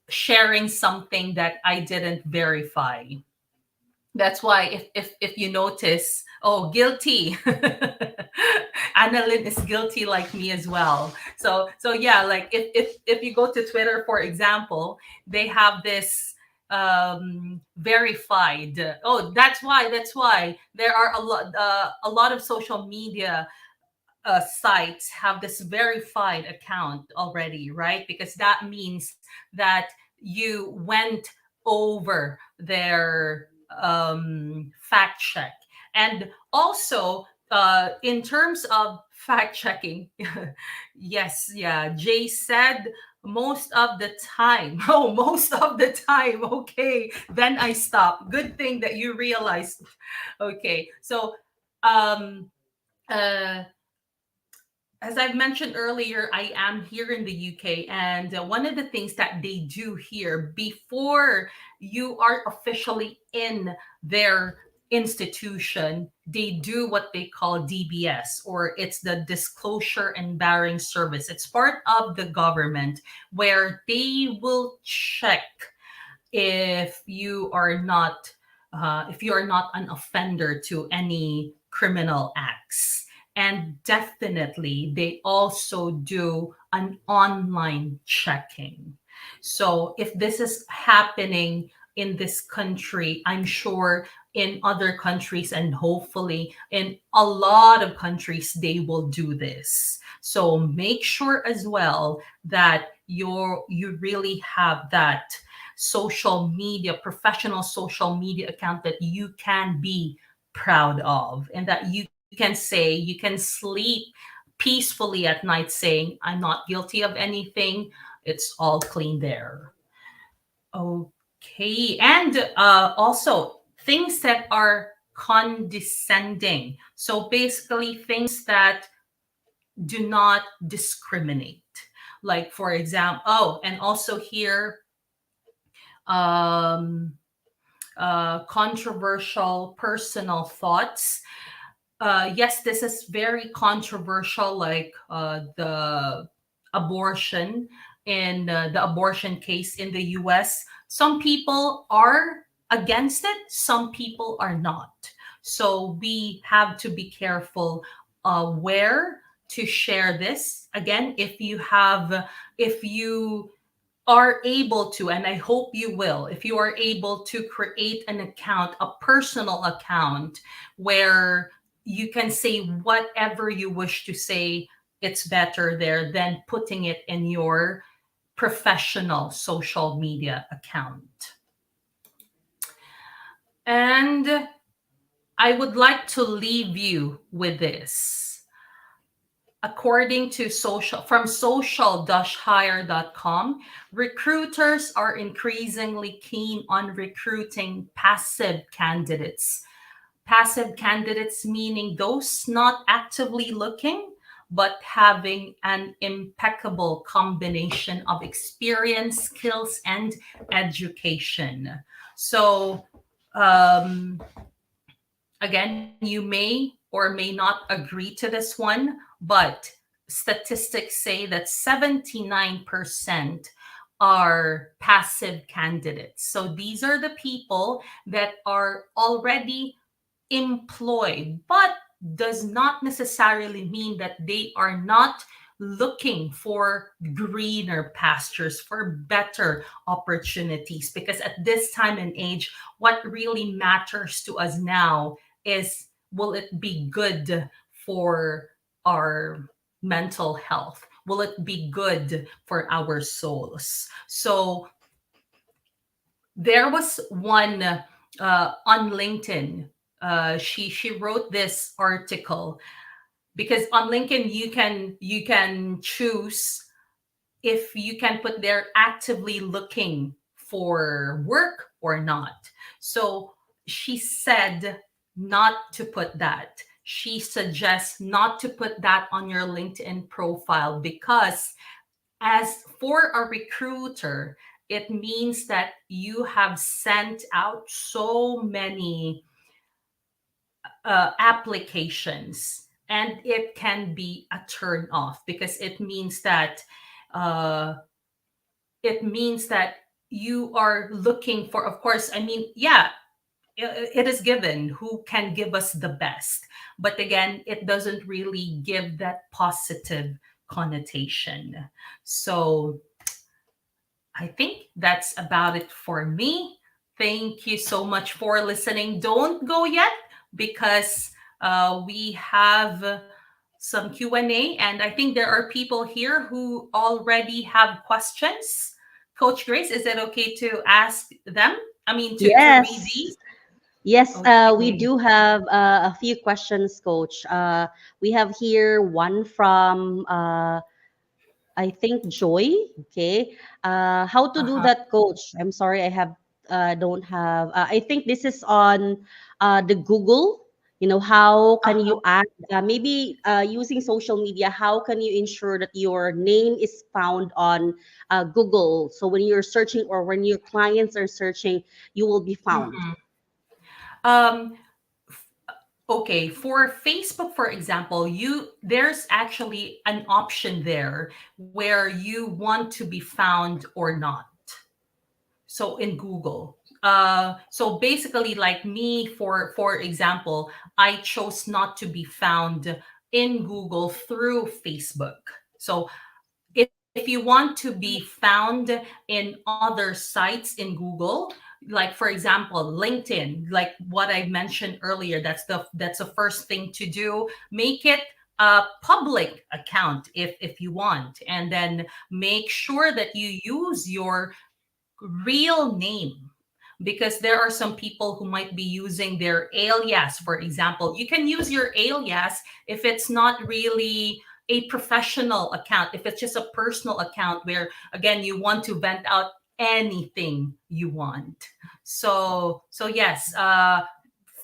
sharing something that I didn't verify. That's why if you notice, oh, guilty. Annalyn is guilty like me as well. So yeah, like if you go to Twitter, for example, they have this verified. Oh, that's why there are a lot of social media sites have this verified account already, right? Because that means that you went over their fact check. And also, in terms of fact checking, yes, yeah, Jay said most of the time. Oh, most of the time. Okay, then I stop. Good thing that you realized. Okay, so um, uh, as I've mentioned earlier, I am here in the UK, and one of the things that they do here before you are officially in their institution, they do what they call DBS, or it's the Disclosure and Barring Service. It's part of the government where they will check if you are not an offender to any criminal acts. And definitely, they also do an online checking. So if this is happening in this country, I'm sure in other countries and hopefully in a lot of countries, they will do this. So make sure as well that you really have that social media, professional social media account that you can be proud of, and that you can say, you can sleep peacefully at night saying, I'm not guilty of anything. It's all clean there. Okay. And also things that are condescending. So basically, things that do not discriminate. Like, for example, oh, and also here, um, controversial personal thoughts. Yes, this is very controversial, like the abortion and the abortion case in the US. Some people are against it, some people are not. So we have to be careful where to share this. Again, if you are able to, and I hope you will, if you are able to create an account, a personal account, where you can say whatever you wish to say, it's better there than putting it in your professional social media account. And I would like to leave you with this. According to social-hire.com, recruiters are increasingly keen on recruiting passive candidates. Passive candidates meaning those not actively looking, but having an impeccable combination of experience, skills, and education. So, um, again, you may or may not agree to this one, but statistics say that 79% are passive candidates. So these are the people that are already employed, but does not necessarily mean that they are not looking for greener pastures, for better opportunities. Because at this time and age, what really matters to us now is, will it be good for our mental health? Will it be good for our souls? So there was one on LinkedIn. She wrote this article because on LinkedIn you can choose if you can put there actively looking for work or not. So she said not to put that. She suggests not to put that on your LinkedIn profile because, as for a recruiter, it means that you have sent out so many applications, and it can be a turn off because uh, it means that you are looking for, of course, I mean, yeah, it is given who can give us the best, but again, it doesn't really give that positive connotation. So I think that's about it for me. Thank you so much for listening. Don't go yet because we have some Q&A, and I think there are people here who already have questions. Coach Grace, is it okay to ask them? I mean, to read Yes. these? Yes, we Okay. do have a few questions, Coach. We have here one from I think Joy. Okay. How to do Uh-huh. that, Coach? I'm sorry, I have don't have. I think this is on the Google. You know, how can Uh-huh. you add maybe using social media? How can you ensure that your name is found on Google? So when you're searching or when your clients are searching, you will be found. Mhm. Um, Okay, for Facebook, for example, there's actually an option there where you want to be found or not. So in Google. So basically, like me, for example, I chose not to be found in Google through Facebook. So if you want to be found in other sites in Google, like for example LinkedIn, like what I mentioned earlier, that's the first thing to do. Make it a public account if you want, and then make sure that you use your real name, because there are some people who might be using their alias. For example, you can use your alias if it's not really a professional account, if it's just a personal account where again you want to vent out anything you want. So yes,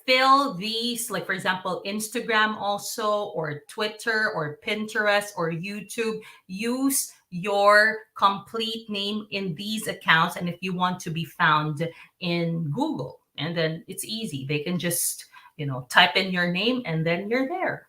fill these, like for example Instagram also, or Twitter or Pinterest or YouTube. Use your complete name in these accounts, and if you want to be found in Google, and then it's easy, they can just type in your name and then you're there.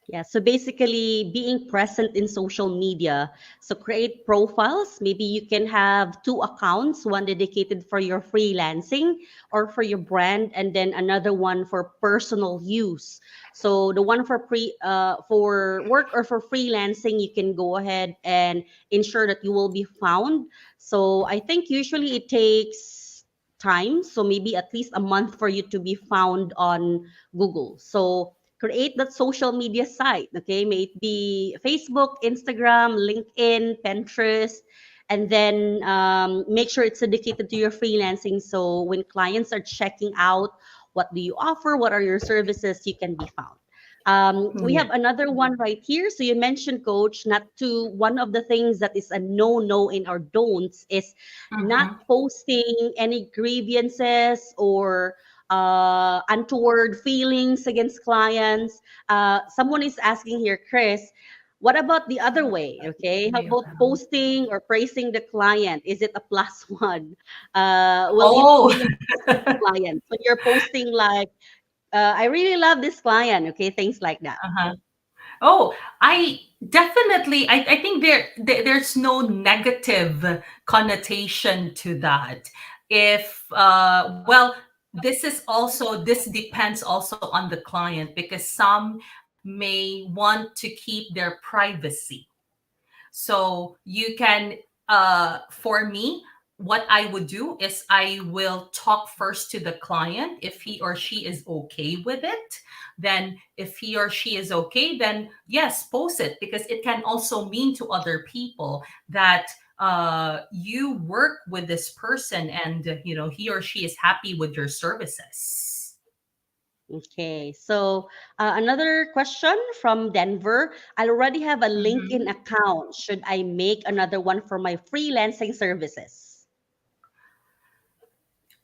Yeah, so basically being present in social media. So create profiles. Maybe you can have two accounts, one dedicated for your freelancing or for your brand, and then another one for personal use. So the one for work or for freelancing, you can go ahead and ensure that you will be found. So I think usually it takes time, so maybe at least a month for you to be found on Google. So create that social media site. Okay, may it be Facebook, Instagram, LinkedIn, Pinterest, and then make sure it's dedicated to your freelancing. So when clients are checking out, what do you offer, what are your services, you can be found. We Yeah. have another one right here. So you mentioned, Coach, not to one of the things that is a no in our don'ts is not Mhm. posting any grievances or untoward feelings against clients. Someone is asking here, Chris, what about the other way? Okay, how about posting or praising the client? Is it a plus one? Oh. Will you praise the client? So you're posting like, I really love this client. Okay, things like that. Uh-huh. Oh, I definitely. I think there's no negative connotation to that. If well, this depends also on the client, because some may want to keep their privacy. So you can, for me, what I would do is I will talk first to the client if he or she is okay with it. Then, if he or she is okay, then yes, post it, because it can also mean to other people that you work with this person, and he or she is happy with your services. Okay, so another question from Denver. I already have a LinkedIn Mhm. account. Should I make another one for my freelancing services?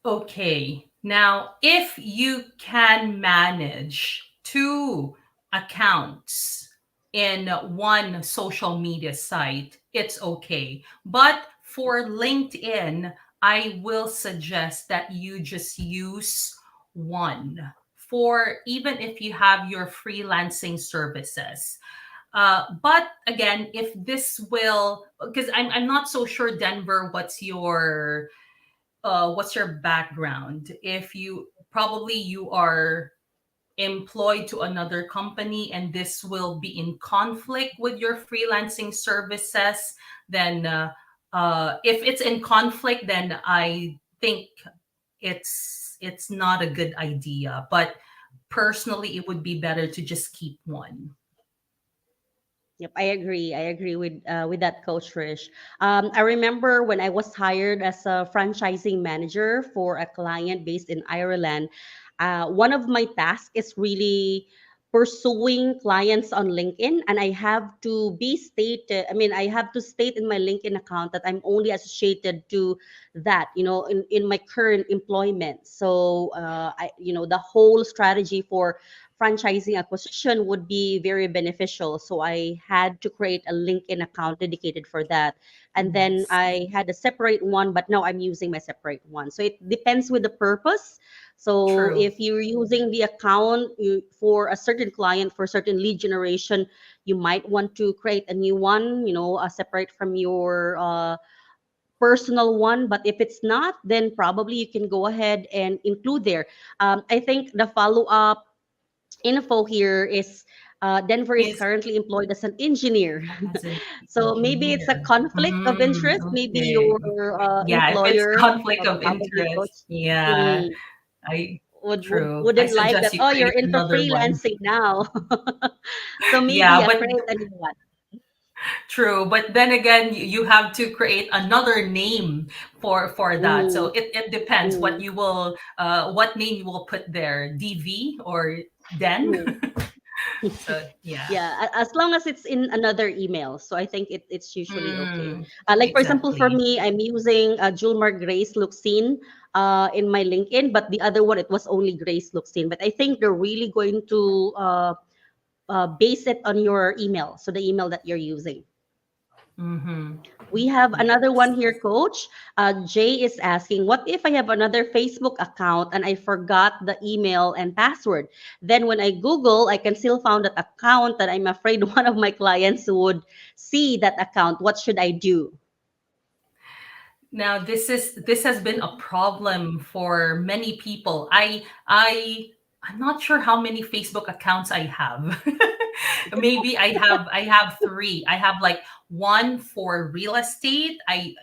Okay. Now, if you can manage two accounts in one social media site, it's okay. But for LinkedIn, I will suggest that you just use one, for even if you have your freelancing services. But again, if this will, because I'm not so sure, Denver, what's your background. If you probably you are employed to another company and this will be in conflict with your freelancing services, then if it's in conflict, then I think it's not a good idea. But personally, it would be better to just keep one. Yep, I agree. I agree with that, Coach Rish. I remember when I was hired as a franchising manager for a client based in Ireland. One of my tasks is really pursuing clients on LinkedIn, and I have to be stated. I mean, I have to state in my LinkedIn account that I'm only associated to that, in my current employment. So, the whole strategy for franchising acquisition would be very beneficial. So I had to create a LinkedIn account dedicated for that. And then Yes, I had a separate one, but now I'm using my separate one. So it depends with the purpose. So true. if you're using the account for a certain client, for certain lead generation, you might want to create a new one, separate from your personal one. But if it's not, then probably you can go ahead and include there. I think the follow up info here is Denver is Is currently employed as an engineer. as an So maybe it's a engineer. conflict of interest. Maybe Okay. your Yeah, if it's employer, conflict of probably interest, coach, yeah, mm, I would true. I wouldn't like that. suggest you Oh, you're create into another one. freelancing now. So maybe Yeah, yeah, but create a new one. true. But then again, you have to create another name for that. So Mm, it depends mm, what name you will put there, DV or Den. mm. So yeah. Yeah, as long as it's in another email. So I think it's usually okay. Mm, Like for example, for exactly. me, I'm using Julmar Grace Luxin in my LinkedIn, but the other one it was only Grace Luxin. But I think they're really going to base it on your email, so the email that you're using. Mm-hmm. We have another Yes. one here, Coach. Jay is asking, what if I have another Facebook account and I forgot the email and password? Then when I Google, I can still find that account that I'm afraid one of my clients would see that account. What should I do? Now this has been a problem for many people. I'm not sure how many Facebook accounts I have. Maybe I have three. I have like one for real estate.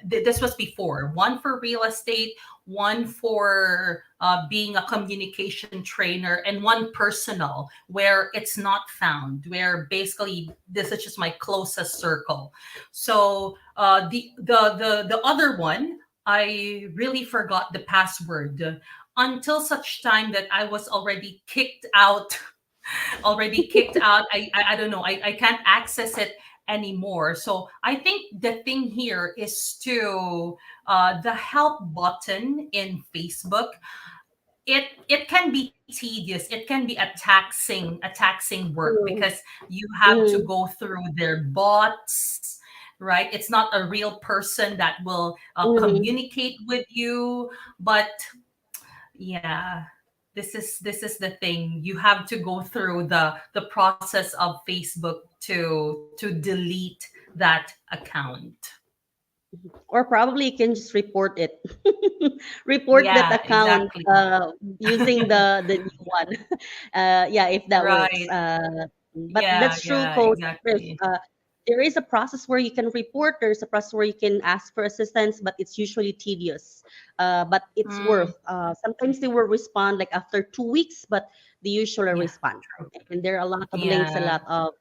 This was before. One for real estate, one for being a communication trainer, and one personal where it's not found. Where basically this is just my closest circle. So the other one, I really forgot the password until such time that I was already kicked out. Already kicked out. I don't know. I can't access it anymore. So I think the thing here is to the help button in Facebook. It can be tedious. It can be a taxing work because Mm, you have to mm, go through their bots, right? It's not a real person that will mm. communicate with you. But yeah, this is the thing. You have to go through the process of Facebook to delete that account. Or probably you can just report it. Report that Yeah, account exactly. using the new one. Yeah, if that works. Right. But Yeah, that's true, yeah, Coach Chris. exactly. There is a process where you can report. There's a process where you can ask for assistance, but it's usually tedious. But it's Mm, worth. Sometimes they will respond like after 2 weeks, but they usually yeah, respond. true. And there are a lot of links, a Yeah, lot of.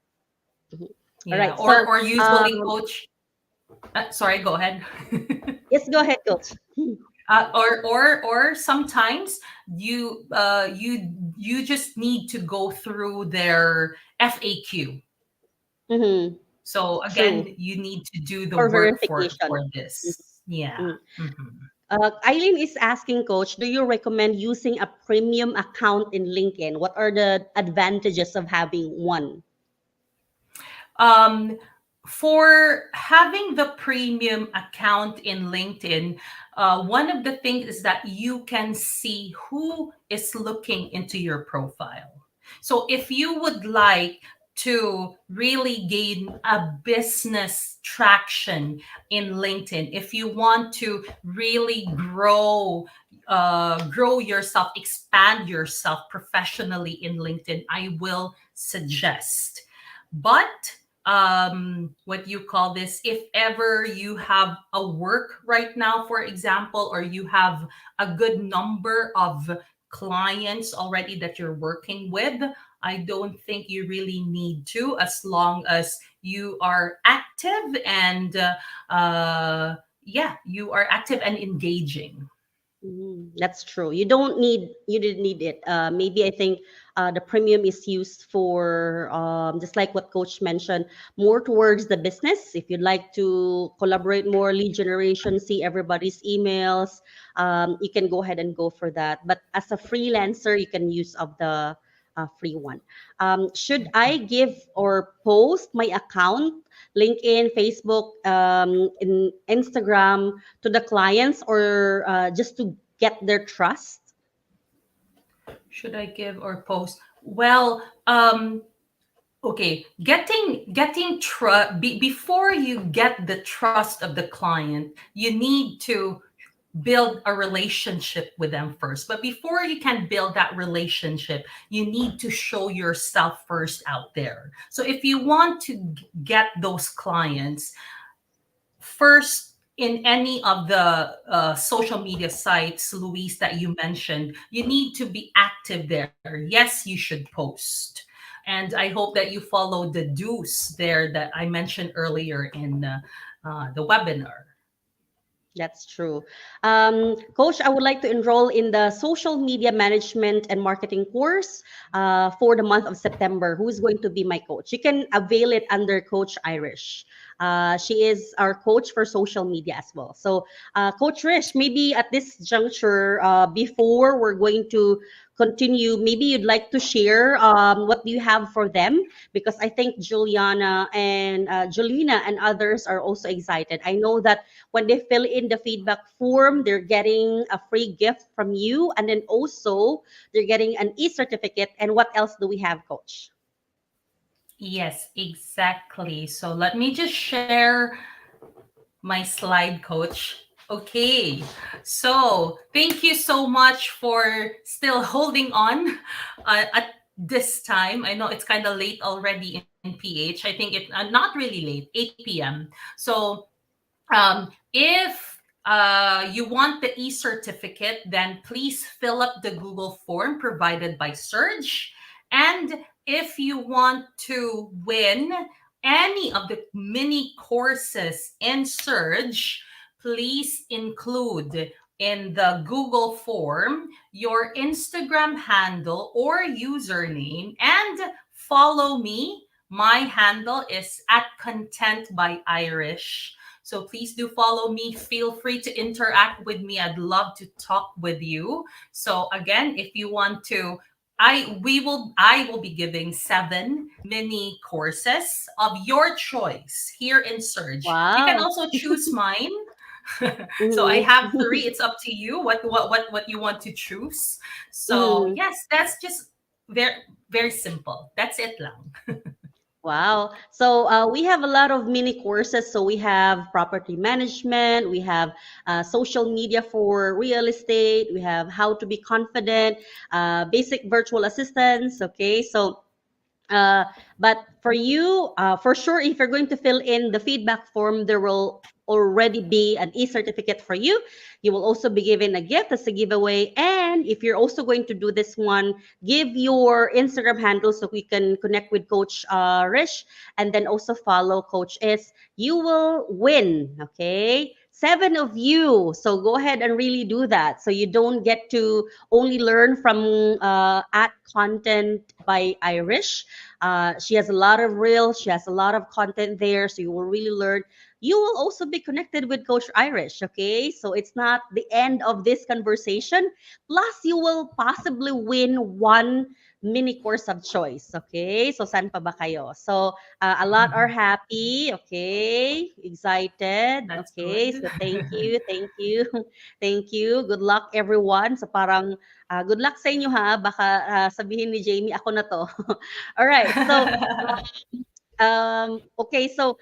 Mhm. All yeah. right. Or So, or usually, coach. Sorry, go ahead. yes, go ahead, Coach. Or sometimes you just need to go through their FAQ. Mm-hmm. So True. again, you need to do the For work verification. for this. Yeah. Mhm. Mhm. Eileen is asking, Coach, do you recommend using a premium account in LinkedIn? What are the advantages of having one? Um, for having the premium account in LinkedIn, one of the things is that you can see who is looking into your profile. So if you would like to really gain a business traction in LinkedIn, if you want to really grow yourself, expand yourself professionally in LinkedIn, I will suggest. But what you call this, if ever you have a work right now, for example, or you have a good number of clients already that you're working with, I don't think you really need to, as long as you are active and yeah, you are active and engaging. That's true. You didn't need it. Maybe I think the premium is used for just like what Coach mentioned, more towards the business. If you'd like to collaborate more, lead generation, see everybody's emails, you can go ahead and go for that. But as a freelancer, you can use of the free one. Should I give or post my account, LinkedIn, Facebook, in Instagram, to the clients, or just to get their trust? Should I give or post? Well, okay, getting trust before you get the trust of the client, you need to build a relationship with them first. But before you can build that relationship, you need to show yourself first out there. So if you want to get those clients, first, in any of the social media sites, Luis, that you mentioned, you need to be active there. Yes, you should post. And I hope that you follow the do's there that I mentioned earlier in the webinar. That's true. Coach, I would like to enroll in the social media management and marketing course for the month of September. Who is going to be my coach? You can avail it under Coach Irish. She is our coach for social media as well. So, Coach Rish, maybe at this juncture, before we're going to continue, maybe you'd like to share what do you have for them? Because I think Juliana and Julina and others are also excited. I know that when they fill in the feedback form, they're getting a free gift from you. And then also they're getting an e-certificate. And what else do we have, Coach? Yes, exactly. So let me just share my slide, Coach. Okay, so thank you so much for still holding on at this time. I know it's kind of late already in PH. I think it's not really late, 8 p.m. So if you want the e-certificate, then please fill up the Google form provided by Surge. And if you want to win any of the mini courses in Surge, please include in the Google form your Instagram handle or username and follow me. My handle is at Content by Irish. So please do follow me. Feel free to interact with me. I'd love to talk with you. So again, if you want to, I will be giving 7 mini courses of your choice here in Surge. You can Wow. also choose mine. So I Mhm. have 3. It's up to you what you want to choose. So Mhm. yes, that's just very very simple. That's it lang. Wow. So we have a lot of mini courses. So we have property management, we have social media for real estate, we have how to be confident, basic virtual assistants. Okay. So Uh, but for you, for sure, if you're going to fill in the feedback form, there will already be an e-certificate for you. You will also be given a gift as a giveaway. And if you're also going to do this one, give your Instagram handle so we can connect with Coach Rish and then also follow Coach S. You will win. Okay. 7 of you. So go ahead and really do that. So you don't get to only learn from at content by Irish. She has a lot of reels, she has a lot of content there, so you will really learn. You will also be connected with Coach Irish, okay? So it's not the end of this conversation. Plus, you will possibly win one mini course of choice, okay? So, saan pa ba kayo? So, a lot are happy, okay? Excited, That's okay? good. So, thank you, thank you, thank you. Good luck, everyone. So, parang, good luck sa inyo ha. Baka sabihin ni Jamie, ako na to. All right. So, okay. So,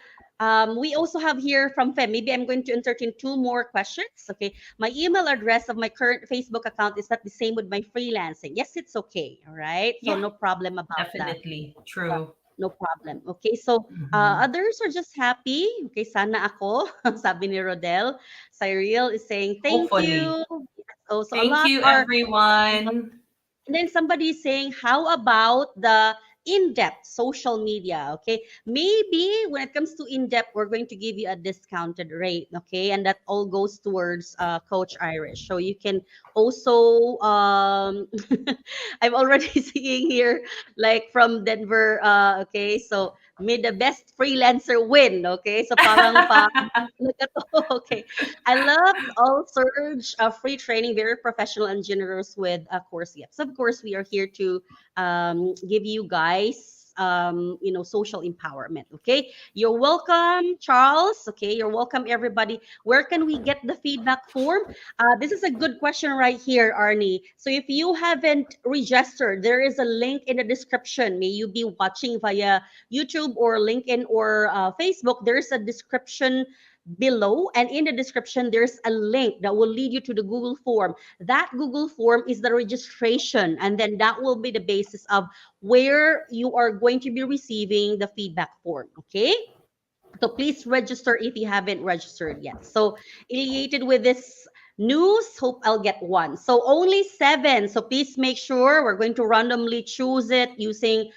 we also have here from Fem. Maybe I'm going to entertain 2 more questions. Okay. My email address of my current Facebook account is not the same with my freelancing. Yes, it's okay. All right. So, Yeah, no problem about that. definitely Uh, true. No problem. Okay, so Mhm. others are just happy. Okay, sana ako, sabi ni Rodel. Cyril is saying thank Hopefully. you. So a Thank lot you, are everyone. and then somebody is saying, how about the in-depth social media? Okay, maybe when it comes to in-depth, we're going to give you a discounted rate. Okay, and that all goes towards Coach Irish. So you can also, I'm already seeing here, like from Denver. Okay, so may the best freelancer win. Okay, so parang pa. Okay, I love all Surge free training, very professional and generous with course gifts. Of course, we are here to give you guys, social empowerment. Okay, you're welcome, Charles. Okay, you're welcome, everybody. Where can we get the feedback form? This is a good question right here, Arnie. So if you haven't registered, there is a link in the description. May you be watching via YouTube or LinkedIn or Facebook. There's a description below, and in the description there's a link that will lead you to the Google form. That Google form is the registration, and then that will be the basis of where you are going to be receiving the feedback form. Okay, so please register if you haven't registered yet. So affiliated with this news, hope I'll get one. So only seven. So please make sure we're going to randomly choose it using,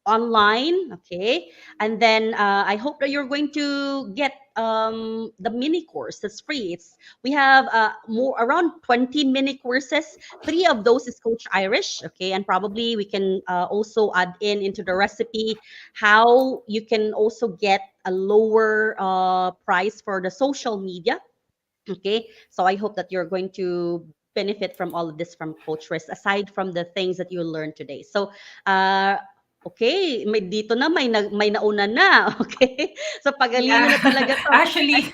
online. Okay, and then I hope that you're going to get the mini course. That's free. We have more around 20 mini courses. Three of those is Coach Irish. Okay, and probably we can also add in into the recipe how you can also get a lower price for the social media. Okay, so I hope that you're going to benefit from all of this from Coach Riz, aside from the things that you learned today. So, okay, may dito na may nauna na. Okay, so pagalingan Yeah, na talaga to. actually,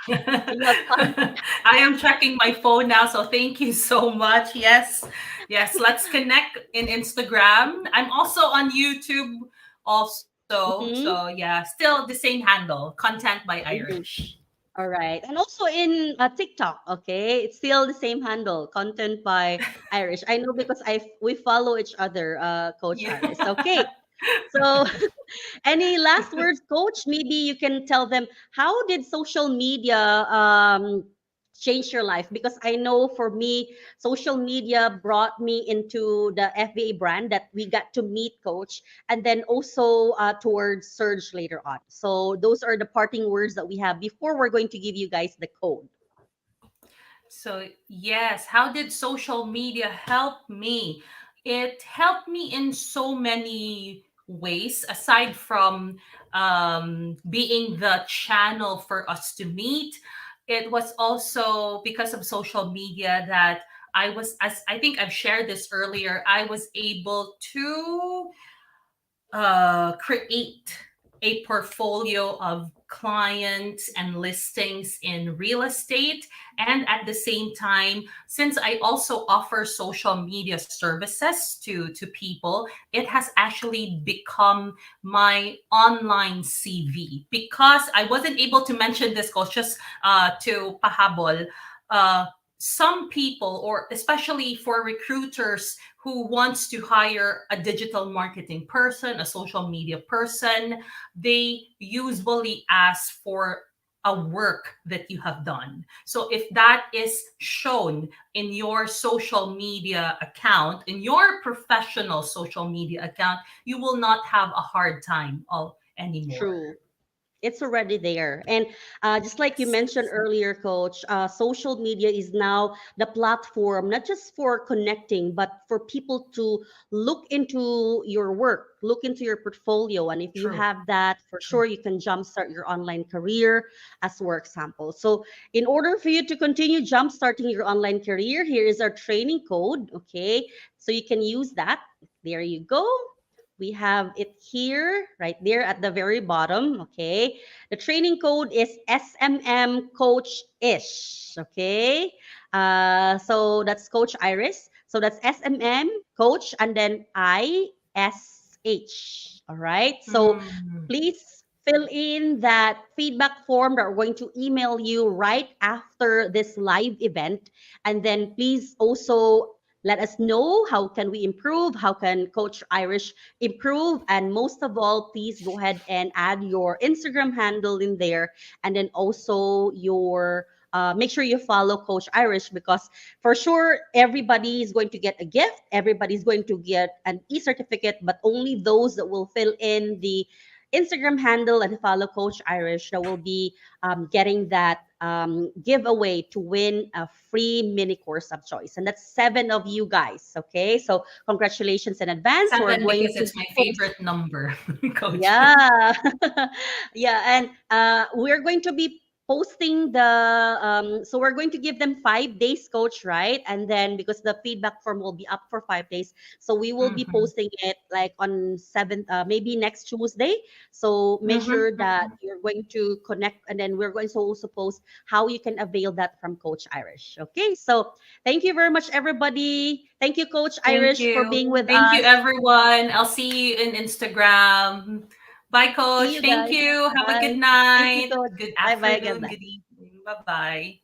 You have fun. I am checking my phone now, so thank you so much. Yes, yes, let's connect in Instagram. I'm also on YouTube also. So Mhm, yeah, still the same handle, content by mhm. Irish. All right. And also in TikTok, okay? It's still the same handle, content by Irish. I know because we follow each other, Coach Yeah. Iris. Okay. So any last words, Coach? Maybe you can tell them how did social media change your life? Because I know for me, social media brought me into the FVA brand that we got to meet Coach, and then also towards Surge later on. So those are the parting words that we have before we're going to give you guys the code. So, yes, how did social media help me? It helped me in so many ways, aside from being the channel for us to meet. It was also because of social media that I was, as I think I've shared this earlier, I was able to create a portfolio of clients and listings in real estate. And at the same time, since I also offer social media services to people, it has actually become my online CV. Because I wasn't able to mention this, coach, just to pahabol. Uh, some people, or especially for recruiters who wants to hire a digital marketing person, a social media person, they usually ask for a work that you have done. So if that is shown in your social media account, in your professional social media account, you will not have a hard time anymore. True. It's already there. And just like you mentioned earlier, Coach, social media is now the platform, not just for connecting, but for people to look into your work, look into your portfolio. And if you True. have that, for True. sure, you can jumpstart your online career as for example. So, in order for you to continue jumpstarting your online career, here is our training code. Okay. So, you can use that. There you go. We have it here, right there at the very bottom. Okay. The training code is SMM Coach Ish. Okay. So that's Coach Iris. So that's SMM Coach and then ISH. All right. So Mm. please fill in that feedback form that we're going to email you right after this live event. And then please also let us know how can we improve, how can Coach Irish improve, and most of all, please go ahead and add your Instagram handle in there, and then also your make sure you follow Coach Irish because for sure everybody is going to get a gift, everybody's going to get an e-certificate, but only those that will fill in the Instagram handle and follow Coach Irish that will be getting that giveaway to win a free mini course of choice. And that's seven of you guys. Okay. So congratulations in advance. We're Seven, going because to it's be my posting. favorite number, coach. Yeah. Yeah. And we're going to be posting the, so we're going to give them 5 days, Coach, right? And then because the feedback form will be up for 5 days. So we will be Mhm. posting it like on 7th, maybe next Tuesday. So make Mhm. sure that you're going to connect and then we're going to also post how you can avail that from Coach Irish. Okay. So thank you very much, everybody. Thank you, Coach Thank Irish, for you. being with Thank you, us. everyone. I'll see you in Instagram. Bye, See Coach. you Thank guys. you. Have a good Bye. Thank you, night, Coach. good Bye bye. Good afternoon, night. good evening. Bye bye.